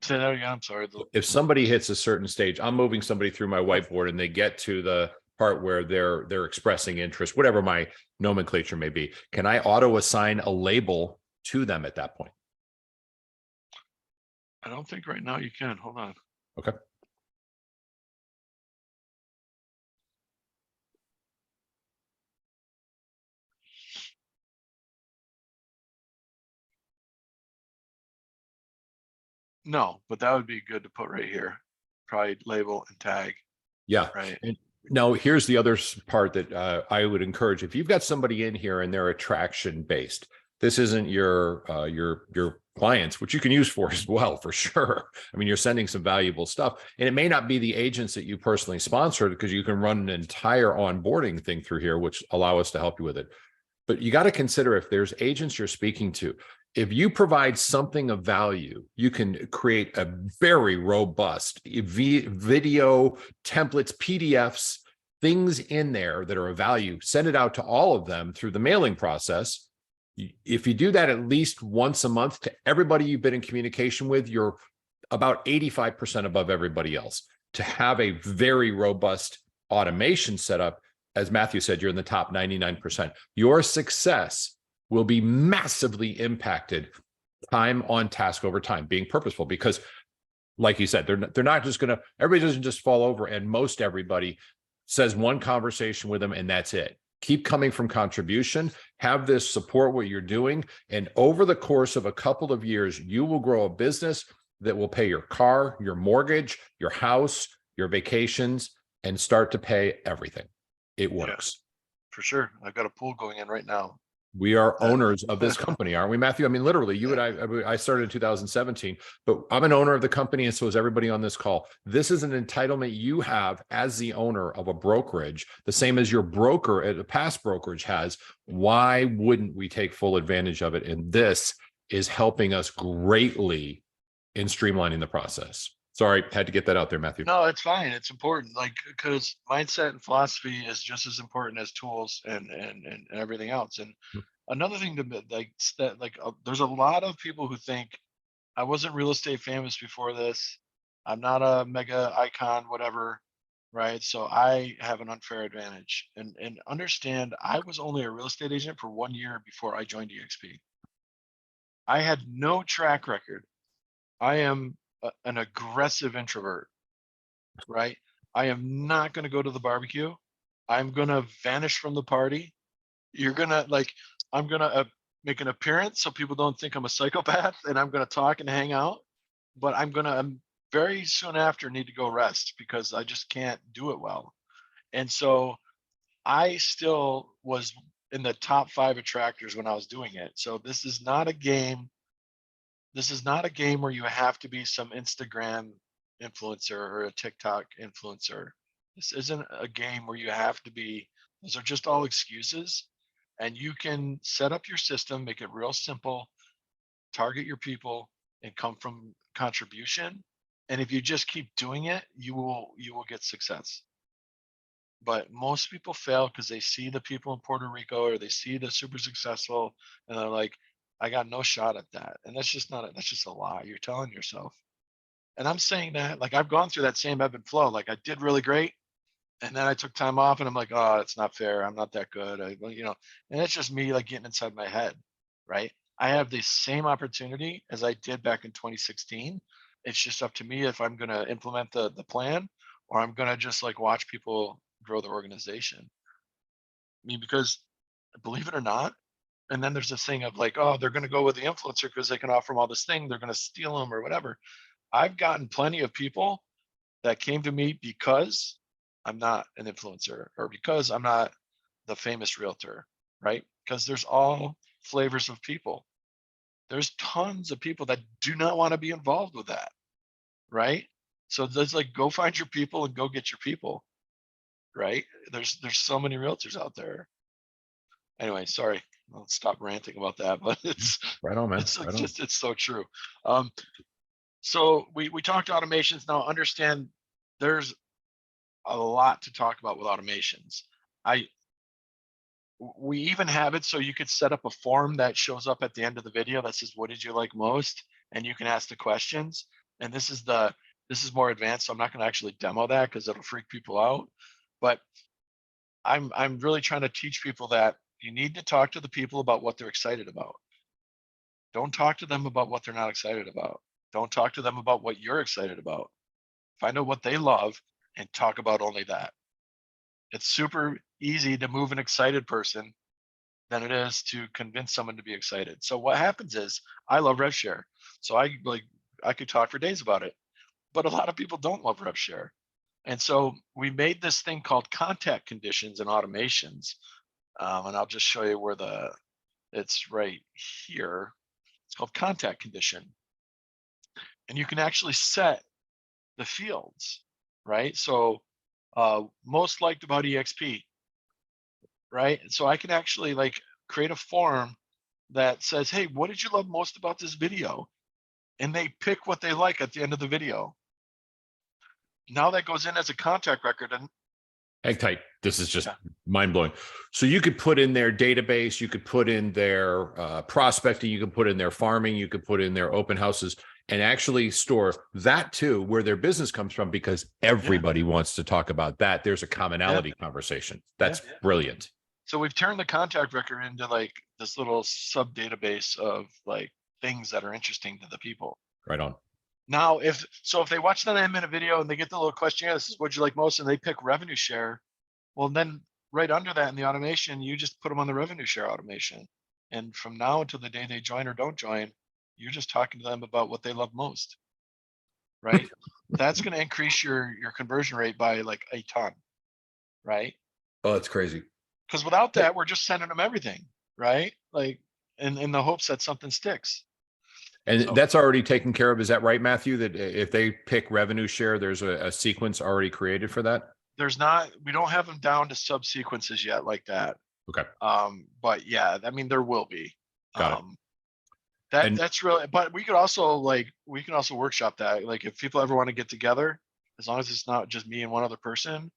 Say that again. I'm sorry. If somebody hits a certain stage, I'm moving somebody through my whiteboard and they get to the part where they're expressing interest, whatever my nomenclature may be. Can I auto assign a label to them at that point? I don't think right now you can. Hold on. Okay. No, but that would be good to put right here. Probably label and tag. Yeah. Right. And now here's the other part that I would encourage. If you've got somebody in here and they're attraction based, this isn't your clients, which you can use for as well, for sure. I mean, you're sending some valuable stuff, and it may not be the agents that you personally sponsored, because you can run an entire onboarding thing through here, which allow us to help you with it. But you got to consider, if there's agents you're speaking to, if you provide something of value, you can create a very robust video templates, PDFs, things in there that are of value. Send it out to all of them through the mailing process. If you do that at least once a month to everybody you've been in communication with, you're about 85% above everybody else. To have a very robust automation setup, as Matthew said, you're in the top 99%. Your success will be massively impacted time on task over time, being purposeful, because like you said, they're not just going to, everybody doesn't just fall over, and most everybody says one conversation with them and that's it. Keep coming from contribution, have this support what you're doing. And over the course of a couple of years, you will grow a business that will pay your car, your mortgage, your house, your vacations, and start to pay everything. It works. Yeah, for sure. I've got a pool going in right now. We are owners of this company, aren't we, Matthew? I mean, literally, you and I started in 2017, but I'm an owner of the company, and so is everybody on this call. This is an entitlement you have as the owner of a brokerage, the same as your broker at a past brokerage has. Why wouldn't we take full advantage of it? And this is helping us greatly in streamlining the process. Sorry, had to get that out there, Matthew. No, it's fine. It's important, like, because mindset and philosophy is just as important as tools and everything else. And another thing there's a lot of people who think I wasn't real estate famous before this. I'm not a mega icon, whatever, right? So I have an unfair advantage. And understand, I was only a real estate agent for 1 year before I joined EXP. I had no track record. I am an aggressive introvert, right? I am not going to go to the barbecue. I'm going to vanish from the party. You're going to I'm going to make an appearance so people don't think I'm a psychopath, and I'm going to talk and hang out, but I'm very soon after need to go rest because I just can't do it well. And so I still was in the top 5 attractors when I was doing it. So this is not a game. This is not a game where you have to be some Instagram influencer or a TikTok influencer. This isn't a game where you have to be, those are just all excuses. And you can set up your system, make it real simple, target your people, and come from contribution. And if you just keep doing it, you will get success. But most people fail because they see the people in Puerto Rico, or they see the super successful, and they're like, I got no shot at that. And that's just that's just a lie. You're telling yourself. And I'm saying that, like, I've gone through that same ebb and flow. Like, I did really great, and then I took time off, and I'm like, oh, it's not fair. I'm not that good. And it's just me, like, getting inside my head, right? I have the same opportunity as I did back in 2016. It's just up to me if I'm going to implement the plan, or I'm going to just like watch people grow the organization. I mean, because believe it or not, and then there's this thing of like, oh, they're going to go with the influencer because they can offer them all this thing. They're going to steal them or whatever. I've gotten plenty of people that came to me because I'm not an influencer, or because I'm not the famous realtor, right? Because there's all flavors of people. There's tons of people that do not want to be involved with that, right? So there's like, go find your people and go get your people, right? There's so many realtors out there. Anyway, sorry. I'll stop ranting about that, but Right on, man. it's Right on. just, it's so true. Um, so we talked automations. Now understand there's a lot to talk about with automations. I we even have it so you could set up a form that shows up at the end of the video that says, what did you like most? And you can ask the questions. And this is more advanced, so I'm not going to actually demo that because it'll freak people out. But I'm really trying to teach people that you need to talk to the people about what they're excited about. Don't talk to them about what they're not excited about. Don't talk to them about what you're excited about. Find out what they love and talk about only that. It's super easy to move an excited person than it is to convince someone to be excited. So what happens is I love RevShare. So I could talk for days about it, but a lot of people don't love RevShare. And so we made this thing called contact conditions and automations. And I'll just show you where it's right here. It's called contact condition. And you can actually set the fields, right? So most liked about EXP, right? So I can actually like create a form that says, hey, what did you love most about this video? And they pick what they like at the end of the video. Now that goes in as a contact record. And Hang tight. This is just mind blowing. So you could put in their database, you could put in their prospecting, you could put in their farming, you could put in their open houses, and actually store that too, where their business comes from, because everybody wants to talk about that. There's a commonality conversation. That's brilliant. So we've turned the contact record into like this little sub database of like things that are interesting to the people. Right on. Now, if they watch the 9-minute video and they get the little questionnaire, this is what you like most, and they pick revenue share, well, then right under that in the automation, you just put them on the revenue share automation. And from now until the day they join or don't join, you're just talking to them about what they love most, right? That's going to increase your conversion rate by like a ton, right? Oh, that's crazy. Because without that, we're just sending them everything, right? Like in the hopes that something sticks. And that's already taken care of. Is that right, Matthew? That if they pick revenue share, there's a sequence already created for that? There's not, we don't have them down to subsequences yet like that. Okay. But yeah, I mean, there will be. Got it. That's really, but we can also workshop that. Like if people ever want to get together, as long as it's not just me and one other person,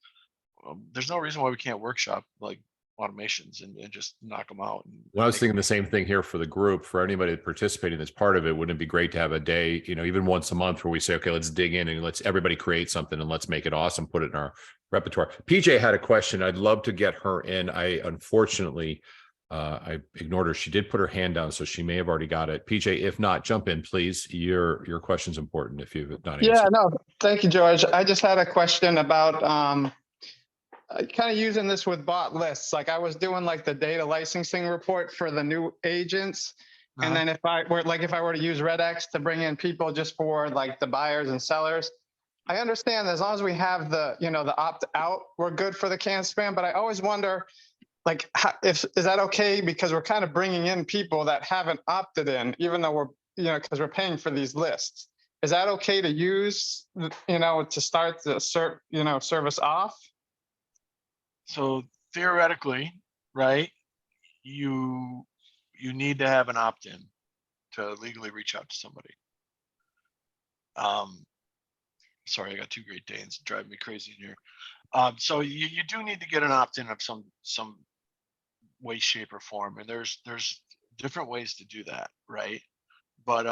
there's no reason why we can't workshop like automations and just knock them out. Well, I was thinking the same thing here for the group. For anybody participating that's part of it, wouldn't it be great to have a day, even once a month, where we say, okay, let's dig in and let's everybody create something and let's make it awesome, put it in our repertoire. PJ had a question. I'd love to get her in. Unfortunately, I ignored her. She did put her hand down, so she may have already got it. PJ, if not, jump in, please. Your question's important if you've not answered. Yeah, no, thank you, George. I just had a question about kind of using this with bot lists. Like I was doing like the data licensing report for the new agents. And then if I were to use RedX to bring in people just for like the buyers and sellers, I understand as long as we have the, the opt out, we're good for the can spam. But I always wonder, like, is that okay? Because we're kind of bringing in people that haven't opted in, even though we're, because we're paying for these lists. Is that okay to use, to start the service off? So theoretically, right, you need to have an opt-in to legally reach out to somebody. Sorry, I got two Great Danes driving me crazy in here. So you do need to get an opt-in of some way, shape, or form, and there's different ways to do that, right? But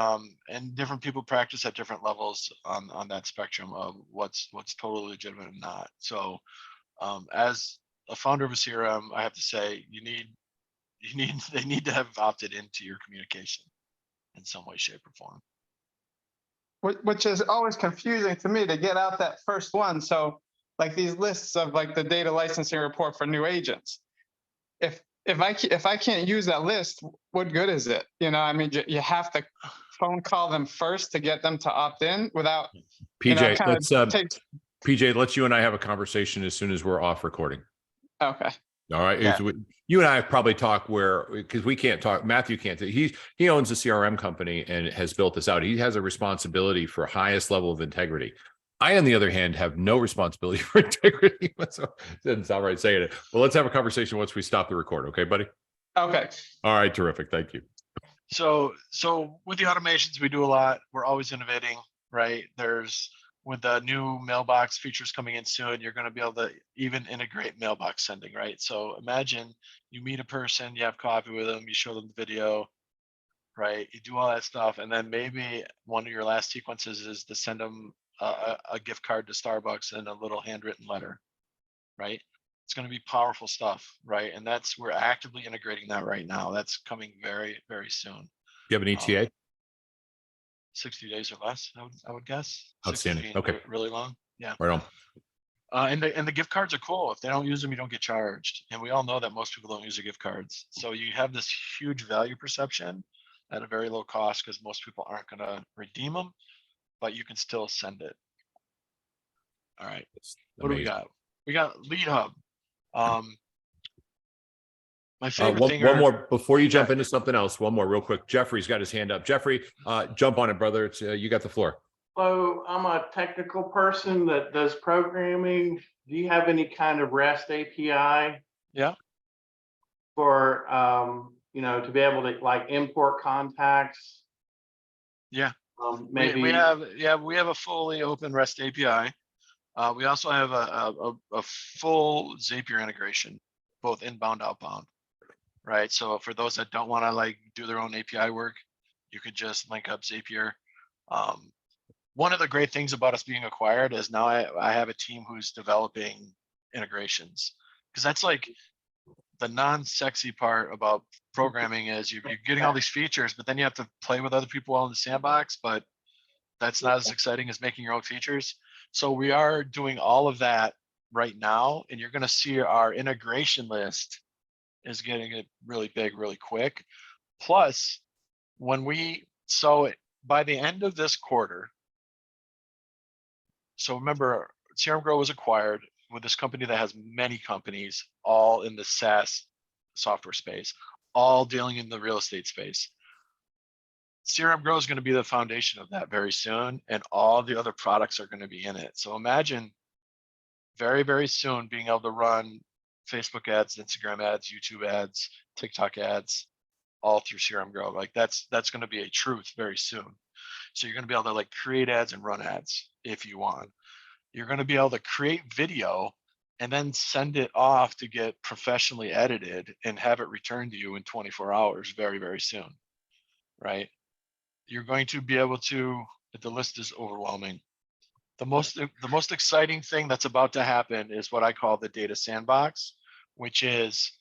and different people practice at different levels on that spectrum of what's totally legitimate and not. So as a founder of a CRM, I have to say they need to have opted into your communication in some way, shape, or form. Which is always confusing to me to get out that first one. So like these lists of like the data licensing report for new agents. If I can't use that list, what good is it? I mean, you have to phone call them first to get them to opt in without PJ, PJ, let's you and I have a conversation as soon as we're off recording. Okay. All right. Yeah. You and I have probably talked because we can't talk. Matthew can't. He owns a CRM company and has built this out. He has a responsibility for highest level of integrity. I, on the other hand, have no responsibility for integrity. So doesn't sound right saying it. Well, let's have a conversation once we stop the record. Okay, buddy? Okay. All right, terrific. Thank you. So with the automations, we do a lot. We're always innovating, right? With the new mailbox features coming in soon, you're going to be able to even integrate mailbox sending, right? So imagine you meet a person, you have coffee with them, you show them the video, right? You do all that stuff, and then maybe one of your last sequences is to send them a gift card to Starbucks and a little handwritten letter, right? It's going to be powerful stuff, right? And we're actively integrating that right now. That's coming very, very soon. Do you have an ETA? 60 days or less, I would guess. 60 Outstanding. being Okay. really long. Yeah. Right on. And the gift cards are cool. If they don't use them, you don't get charged. And we all know that most people don't use their gift cards. So you have this huge value perception at a very low cost because most people aren't going to redeem them, but you can still send it. All right. It's What do we amazing. got? We got Lead Hub. My favorite one, thing one are, more before you jump yeah. into something else. One more real quick. Jeffrey's got his hand up. Jeffrey, jump on it, brother. It's you got the floor. So I'm a technical person that does programming. Do you have any kind of REST API? Yeah. For to be able to like import contacts? Yeah. Maybe we have a fully open REST API. We also have a full Zapier integration, both inbound, outbound. Right. So for those that don't want to like do their own API work, you could just link up Zapier. One of the great things about us being acquired is now I have a team who's developing integrations, because that's like the non-sexy part about programming is you're getting all these features, but then you have to play with other people all in the sandbox, but that's not as exciting as making your own features. So we are doing all of that right now, and you're going to see our integration list is getting it really big, really quick. Plus, by the end of this quarter, so remember, CRM Grow was acquired with this company that has many companies, all in the SaaS software space, all dealing in the real estate space. CRM Grow is going to be the foundation of that very soon, and all the other products are going to be in it. So imagine very, very soon being able to run Facebook ads, Instagram ads, YouTube ads, TikTok ads, all through CRM Grow. Like that's going to be a truth very soon. So you're going to be able to like create ads and run ads if you want. You're going to be able to create video and then send it off to get professionally edited and have it returned to you in 24 hours very, very soon, right? You're going to be able to, the list is overwhelming. The most exciting thing that's about to happen is what I call the data sandbox, which is,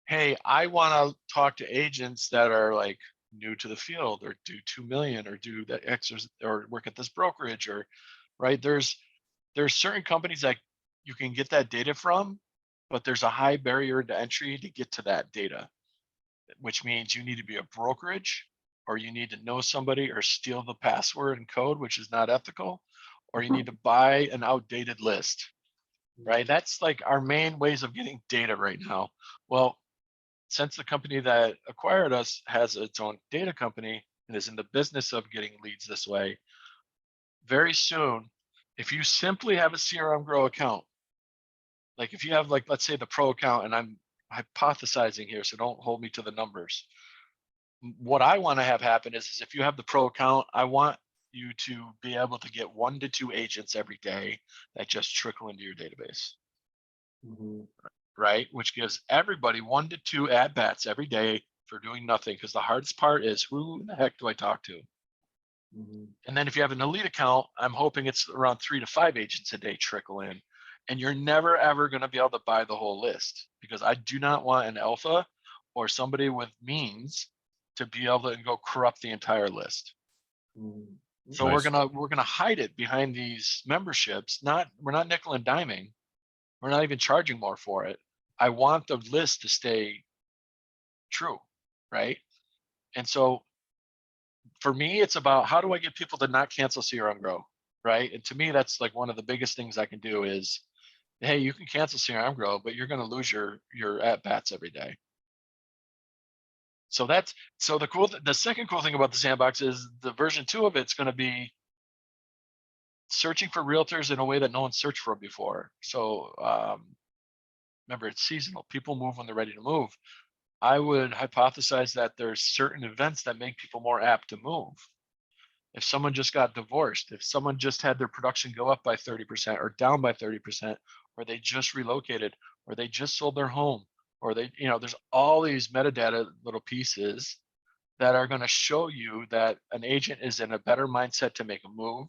hey, I want to talk to agents that are like new to the field or do 2 million or do that X or work at this brokerage, or right. There's certain companies that you can get that data from, but there's a high barrier to entry to get to that data, which means you need to be a brokerage, or you need to know somebody or steal the password and code, which is not ethical, or you need to buy an outdated list, right? That's like our main ways of getting data right now. Well, since the company that acquired us has its own data company and is in the business of getting leads this way, very soon, if you simply have a CRM Grow account, like if you have like, let's say the pro account, and I'm hypothesizing here, so don't hold me to the numbers. What I want to have happen is if you have the pro account, I want you to be able to get 1 to 2 agents every day that just trickle into your database. Mm-hmm. Right? Which gives everybody 1 to 2 at bats every day for doing nothing. Because the hardest part is, who the heck do I talk to? Mm-hmm. And then if you have an elite account, I'm hoping it's around 3 to 5 agents a day trickle in. And you're never, ever going to be able to buy the whole list, because I do not want an alpha or somebody with means to be able to go corrupt the entire list. Mm-hmm. So nice. we're gonna hide it behind these memberships. We're not nickel and diming. We're not even charging more for it. I want the list to stay true, right? And so for me, it's about how do I get people to not cancel CRM Grow, right? And to me, that's like one of the biggest things I can do is, hey, you can cancel CRM Grow, but you're going to lose your at bats every day. So the second cool thing about the sandbox is the version 2 of it's going to be searching for realtors in a way that no one searched for before. So remember, it's seasonal. People move when they're ready to move. I would hypothesize that there's certain events that make people more apt to move. If someone just got divorced, if someone just had their production go up by 30% or down by 30%, or they just relocated, or they just sold their home, or they, there's all these metadata little pieces that are going to show you that an agent is in a better mindset to make a move.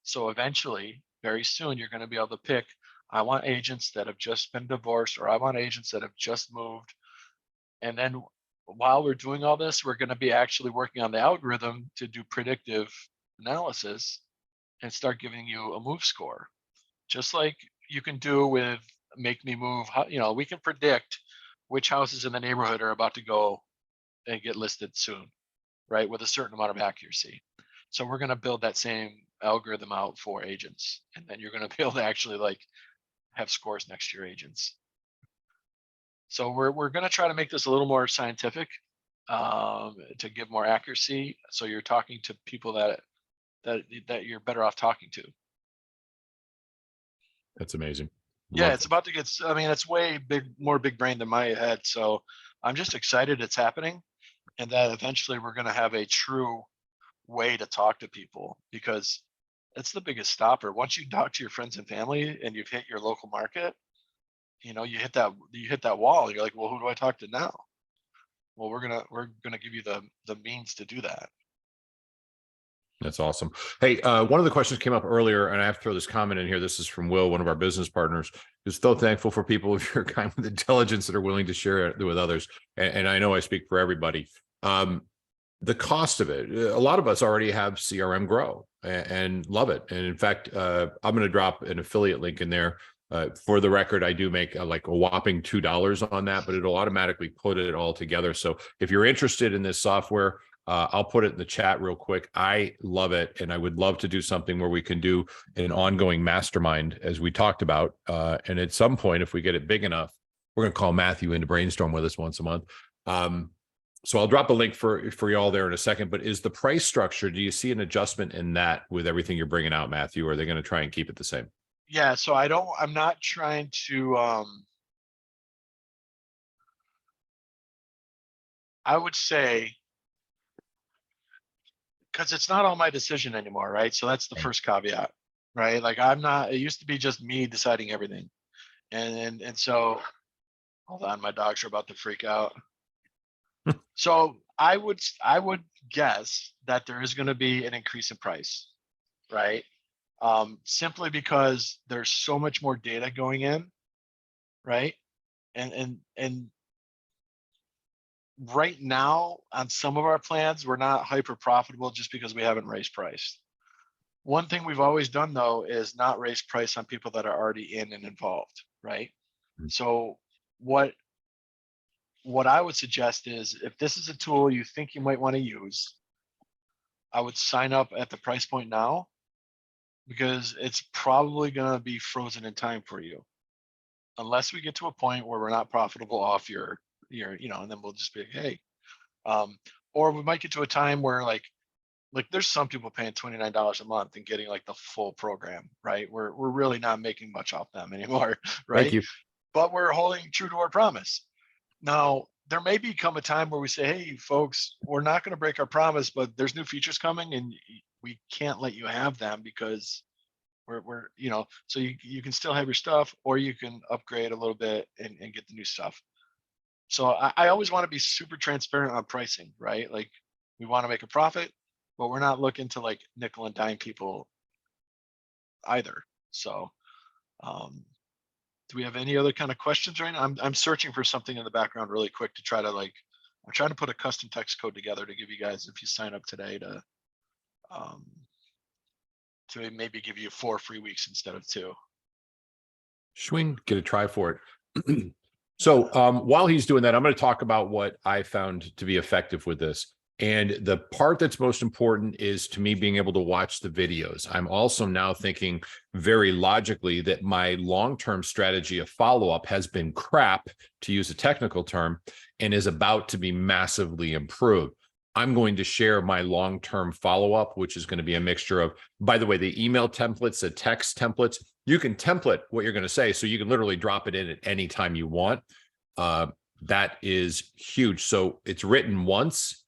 So eventually, very soon, you're going to be able to pick, I want agents that have just been divorced, or I want agents that have just moved. And then while we're doing all this, we're going to be actually working on the algorithm to do predictive analysis and start giving you a move score, just like you can do with Make Me Move. We can predict which houses in the neighborhood are about to go and get listed soon, right, with a certain amount of accuracy. So we're going to build that same algorithm out for agents, and then you're going to be able to actually like have scores next to your agents. So we're going to try to make this a little more scientific, to give more accuracy. So you're talking to people that you're better off talking to. That's amazing. Yeah, Love it's it. about to get, I mean, it's way more big brain than my head. So I'm just excited it's happening, and that eventually we're going to have a true way to talk to people, because it's the biggest stopper. Once you talk to your friends and family and you've hit your local market, you hit that wall. You're like, well, who do I talk to now? Well, we're gonna give you the means to do that. That's awesome. Hey, one of the questions came up earlier, and I have to throw this comment in here. This is from Will, one of our business partners, who's so thankful for people of your kind with intelligence that are willing to share it with others. And I know I speak for everybody. The cost of it, a lot of us already have CRM Grow and love it. And in fact, I'm going to drop an affiliate link in there. For the record, I do make like a whopping $2 on that, but it'll automatically put it all together. So if you're interested in this software, I'll put it in the chat real quick. I love it, and I would love to do something where we can do an ongoing mastermind, as we talked about. And at some point, if we get it big enough, we're going to call Matthew in to brainstorm with us once a month. So I'll drop a link for y'all there in a second. But is the price structure, do you see an adjustment in that with everything you're bringing out, Matthew? Or are they going to try and keep it the same? Yeah, so I'm not trying to, I would say, because it's not all my decision anymore, right? So that's the first caveat, right? Like it used to be just me deciding everything. And so, hold on, my dogs are about to freak out. So I would guess that there is going to be an increase in price, right? Simply because there's so much more data going in, right? And right now on some of our plans, we're not hyper profitable just because we haven't raised price. One thing we've always done though is not raise price on people that are already in and involved, right? So what I would suggest is, if this is a tool you think you might want to use, I would sign up at the price point now, because it's probably going to be frozen in time for you, unless we get to a point where we're not profitable off your, and then we'll just be like, hey, or we might get to a time where like there's some people paying $29 a month and getting like the full program, right? We're really not making much off them anymore, right? Thank you. But we're holding true to our promise. Now, there may become a time where we say, hey, folks, we're not going to break our promise, but there's new features coming and we can't let you have them, because we're so you can still have your stuff, or you can upgrade a little bit and get the new stuff. So I always want to be super transparent on pricing, right? Like, we want to make a profit, but we're not looking to like nickel and dime people either. So do we have any other kind of questions right now? I'm searching for something in the background really quick to try to I'm trying to put a custom text code together to give you guys, if you sign up today, to maybe give you 4 free weeks instead of 2. Swing, get a try for it. So while he's doing that, I'm going to talk about what I found to be effective with this. And the part that's most important is, to me, being able to watch the videos. I'm also now thinking very logically that my long-term strategy of follow-up has been crap, to use a technical term, and is about to be massively improved. I'm going to share my long-term follow-up, which is going to be a mixture of, by the way, the email templates, the text templates. You can template what you're going to say, so you can literally drop it in at any time you want. That is huge. So it's written once.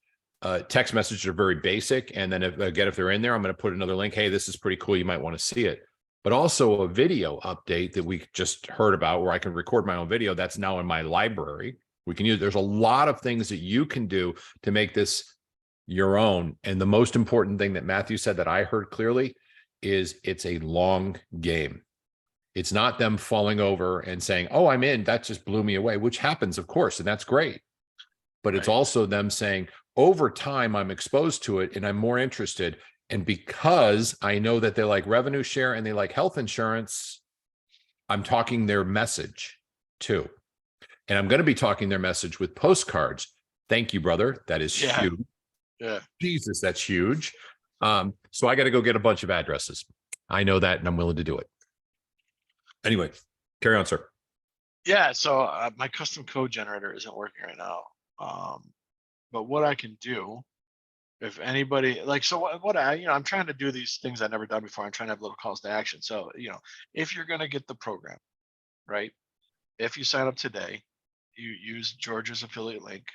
Text messages are very basic. And then if they're in there, I'm going to put another link. Hey, this is pretty cool. You might want to see it. But also a video update that we just heard about where I can record my own video. That's now in my library. We can use, there's a lot of things that you can do to make this your own. And the most important thing that Matthew said that I heard clearly is it's a long game. It's not them falling over and saying, oh, I'm in, that just blew me away, which happens, of course, and that's great. But it's also them saying, over time, I'm exposed to it and I'm more interested. And because I know that they like revenue share and they like health insurance, I'm talking their message too. And I'm going to be talking their message with postcards. Thank you, brother. That is huge. Yeah. Jesus, that's huge. So I got to go get a bunch of addresses. I know that and I'm willing to do it. Anyway, carry on, sir. Yeah, so my custom code generator isn't working right now. But what I can do, if anybody like, so what I, I'm trying to do these things I've never done before. I'm trying to have little calls to action. So, if you're going to get the program, right? If you sign up today, you use George's affiliate link.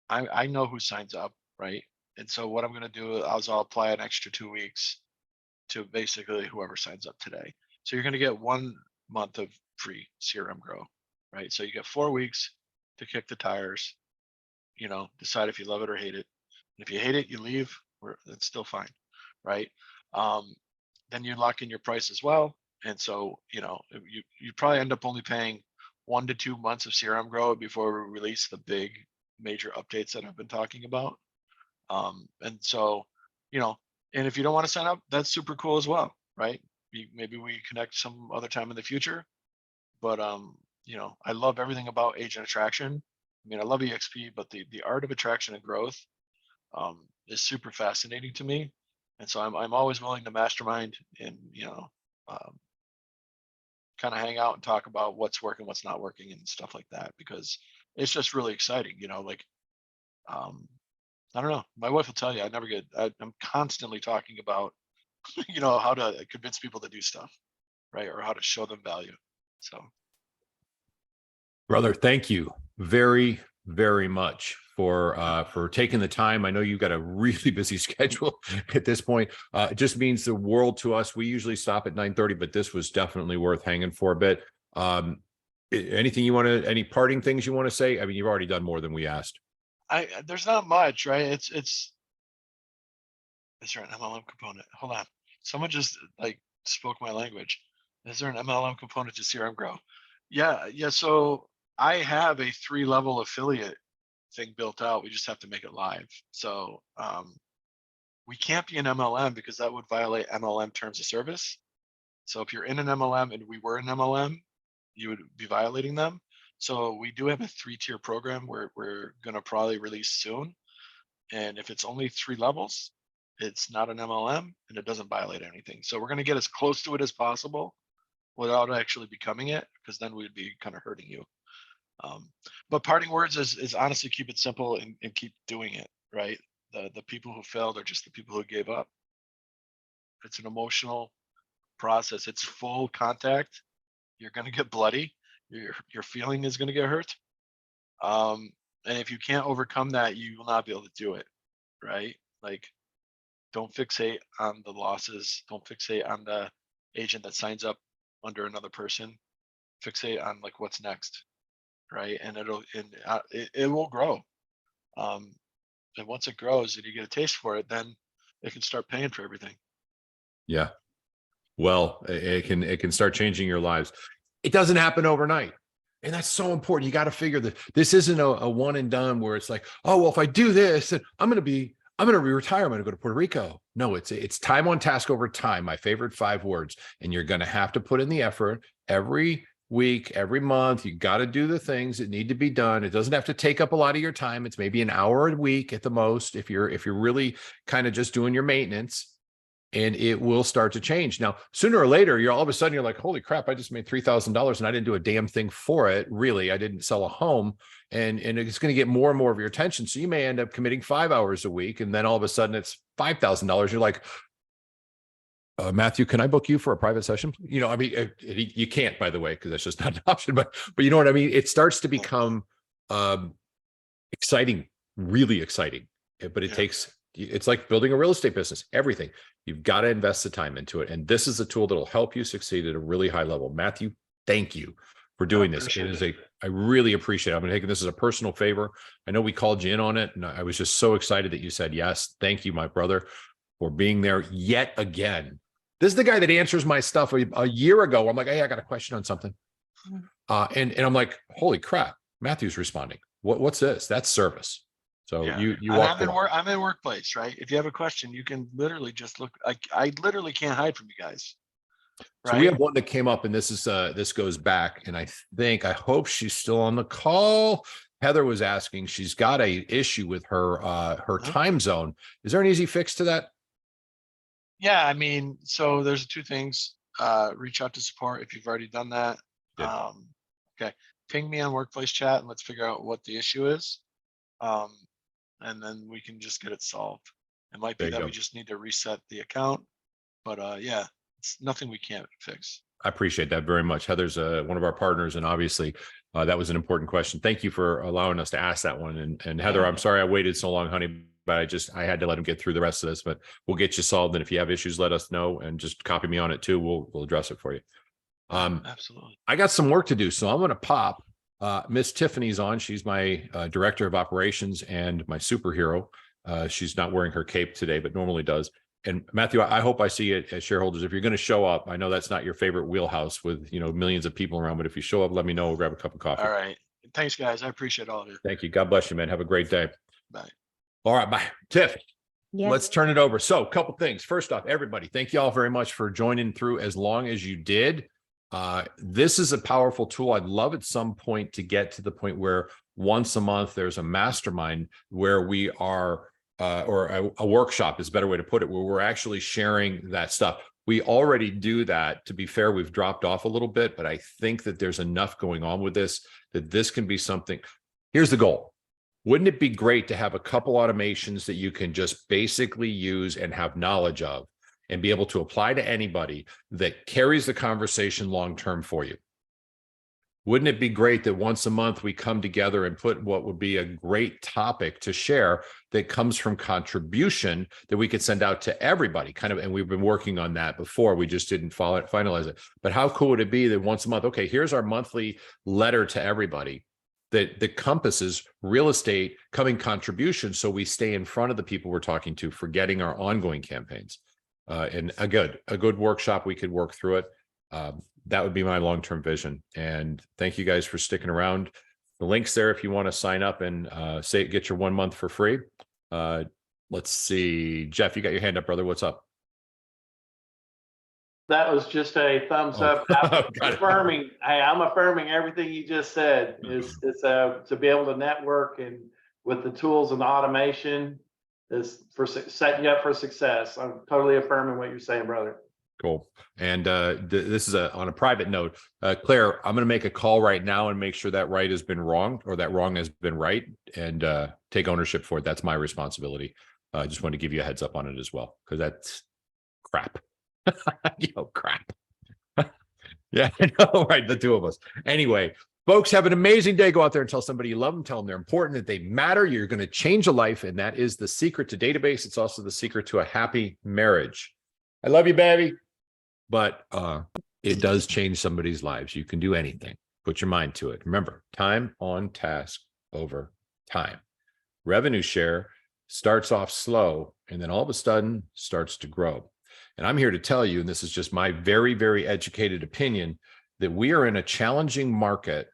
I know who signs up, right? And so what I'm going to do is I'll apply an extra 2 weeks to basically whoever signs up today. So you're going to get 1 month of free CRM Grow, right? So you get 4 weeks to kick the tires, decide if you love it or hate it. And if you hate it, you leave, it's still fine, right? Then you lock in your price as well. And so, you probably end up only paying 1 to 2 months of CRM Grow before we release the big major updates that I've been talking about. And so, and if you don't want to sign up, that's super cool as well, right? Maybe we connect some other time in the future. But I love everything about agent attraction. I mean, I love EXP, but the art of attraction and growth is super fascinating to me. And so I'm always willing to mastermind and kind of hang out and talk about what's working, what's not working, and stuff like that, because it's just really exciting. I don't know. My wife will tell you I'm constantly talking about how to convince people to do stuff, right, or how to show them value. So, brother, thank you very, very much for taking the time. I know you've got a really busy schedule at this point. It just means the world to us. We usually stop at 9:30, but this was definitely worth hanging for a bit. Anything you want to, any parting things you want to say? I mean, you've already done more than we asked. There's not much, right? Is there an MLM component? Hold on. Someone just spoke my language. Is there an MLM component to CRM Grow? Yeah. So I have a 3-level affiliate thing built out. We just have to make it live. So we can't be an MLM because that would violate MLM terms of service. So if you're in an MLM and we were an MLM, you would be violating them. So we do have a 3-tier program where we're going to probably release soon. And if it's only 3 levels, it's not an MLM and it doesn't violate anything. So we're going to get as close to it as possible without actually becoming it, because then we'd be kind of hurting you. But parting words is honestly keep it simple and keep doing it, right? The people who failed are just the people who gave up. It's an emotional process. It's full contact. You're going to get bloody. Your feeling is going to get hurt. And if you can't overcome that, you will not be able to do it, right? Don't fixate on the losses. Don't fixate on the agent that signs up under another person. Fixate on what's next, right? And it will grow. And once it grows and you get a taste for it, then it can start paying for everything. Yeah. Well, it can start changing your lives. It doesn't happen overnight. And that's so important. You got to figure that this isn't a one and done where it's like, oh, well, if I do this, then I'm going to retire. I'm going to go to Puerto Rico. No, it's time on task over time. My favorite 5 words. And you're going to have to put in the effort every week, every month. You got to do the things that need to be done. It doesn't have to take up a lot of your time. It's maybe an hour a week at the most. If you're really kind of just doing your maintenance, and it will start to change. Now, sooner or later, you're all of a sudden you're like, holy crap, I just made $3,000 and I didn't do a damn thing for it. Really, I didn't sell a home, and it's going to get more and more of your attention. So you may end up committing 5 hours a week, and then all of a sudden it's $5,000. You're like, Matthew, can I book you for a private session? You know, I mean, you can't, by the way, because that's just not an option. But you know what I mean. It starts to become exciting, really exciting. But it takes. It's like building a real estate business. Everything you've got to invest the time into it, and this is a tool that will help you succeed at a really high level. Matthew, thank you for doing this. It is I really appreciate it. I'm going to take this as a personal favor. I know we called you in on it, and I was just so excited that you said yes. Thank you, my brother, for being there yet again. This is the guy that answers my stuff a year ago. I'm like, hey, I got a question on something. And I'm like, holy crap, Matthew's responding. What's this? That's service. So you I'm in workplace, right? If you have a question, you can literally just look. I literally can't hide from you guys. Right? So we have one that came up, and this is this goes back, and I hope she's still on the call. Heather was asking, she's got a issue with her time zone. Is there an easy fix to that? Yeah, I mean, so there's two things. Reach out to support if you've already done that. Yeah. Okay, ping me on workplace chat and let's figure out what the issue is. And then we can just get it solved. It might be that we just need to reset the account, but yeah, it's nothing we can't fix. I appreciate that very much. Heather's one of our partners, and obviously that was an important question. Thank you for allowing us to ask that one. And Heather, I'm sorry I waited so long, honey, but I had to let him get through the rest of this, but we'll get you solved. And if you have issues, let us know and just copy me on it too. We'll address it for you. Absolutely. I got some work to do, so I'm going to pop. Miss Tiffany's on. She's my director of operations and my superhero. She's not wearing her cape today, but normally does. And Matthew, I hope I see it as shareholders. If you're going to show up, I know that's not your favorite wheelhouse with, you know, millions of people around, but if you show up, let me know. We'll grab a cup of coffee. All right. Thanks, guys. I appreciate all of you. Thank you. God bless you, man. Have a great day. Bye. All right. Bye. Tiff. Yes. Let's turn it over. So a couple things. First off, everybody, thank you all very much for joining through as long as you did. This is a powerful tool. I'd love at some point to get to the point where once a month there's a mastermind where we are, or a workshop is a better way to put it, where we're actually sharing that stuff. We already do that. To be fair, we've dropped off a little bit, but I think that there's enough going on with this that this can be something. Here's the goal. Wouldn't it be great to have a couple automations that you can just basically use and have knowledge of and be able to apply to anybody that carries the conversation long-term for you? Wouldn't it be great that once a month we come together and put what would be a great topic to share that comes from contribution that we could send out to everybody kind of, and we've been working on that before. We just didn't finalize it. But how cool would it be that once a month, okay, here's our monthly letter to everybody that compasses real estate coming contributions, so we stay in front of the people we're talking to, forgetting our ongoing campaigns. And a good workshop, we could work through it. That would be my long-term vision. And thank you guys for sticking around. The link's there if you want to sign up and get your 1 month for free. Let's see, Jeff, you got your hand up, brother. What's up? That was just a thumbs up. I'm affirming. Hey, I'm affirming everything you just said. It's to be able to network and with the tools and the automation is for setting you up for success. I'm totally affirming what you're saying, brother. Cool. And this is on a private note. Claire, I'm going to make a call right now and make sure that right has been wrong or that wrong has been right, and take ownership for it. That's my responsibility. I just want to give you a heads up on it as well, because that's crap. Crap. Yeah, I know, right? The two of us. Anyway, folks, have an amazing day. Go out there and tell somebody you love them. Tell them they're important, that they matter. You're going to change a life, and that is the secret to database. It's also the secret to a happy marriage. I love you, baby. But it does change somebody's lives. You can do anything. Put your mind to it. Remember, time on task over time. Revenue share starts off slow, and then all of a sudden starts to grow. And I'm here to tell you, and this is just my very, very educated opinion, that we are in a challenging market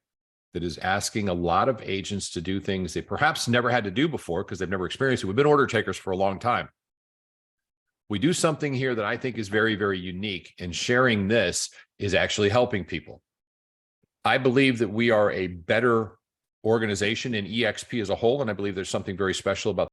that is asking a lot of agents to do things they perhaps never had to do before because they've never experienced it. We've been order takers for a long time. We do something here that I think is very, very unique, and sharing this is actually helping people. I believe that we are a better organization in EXP as a whole, and I believe there's something very special about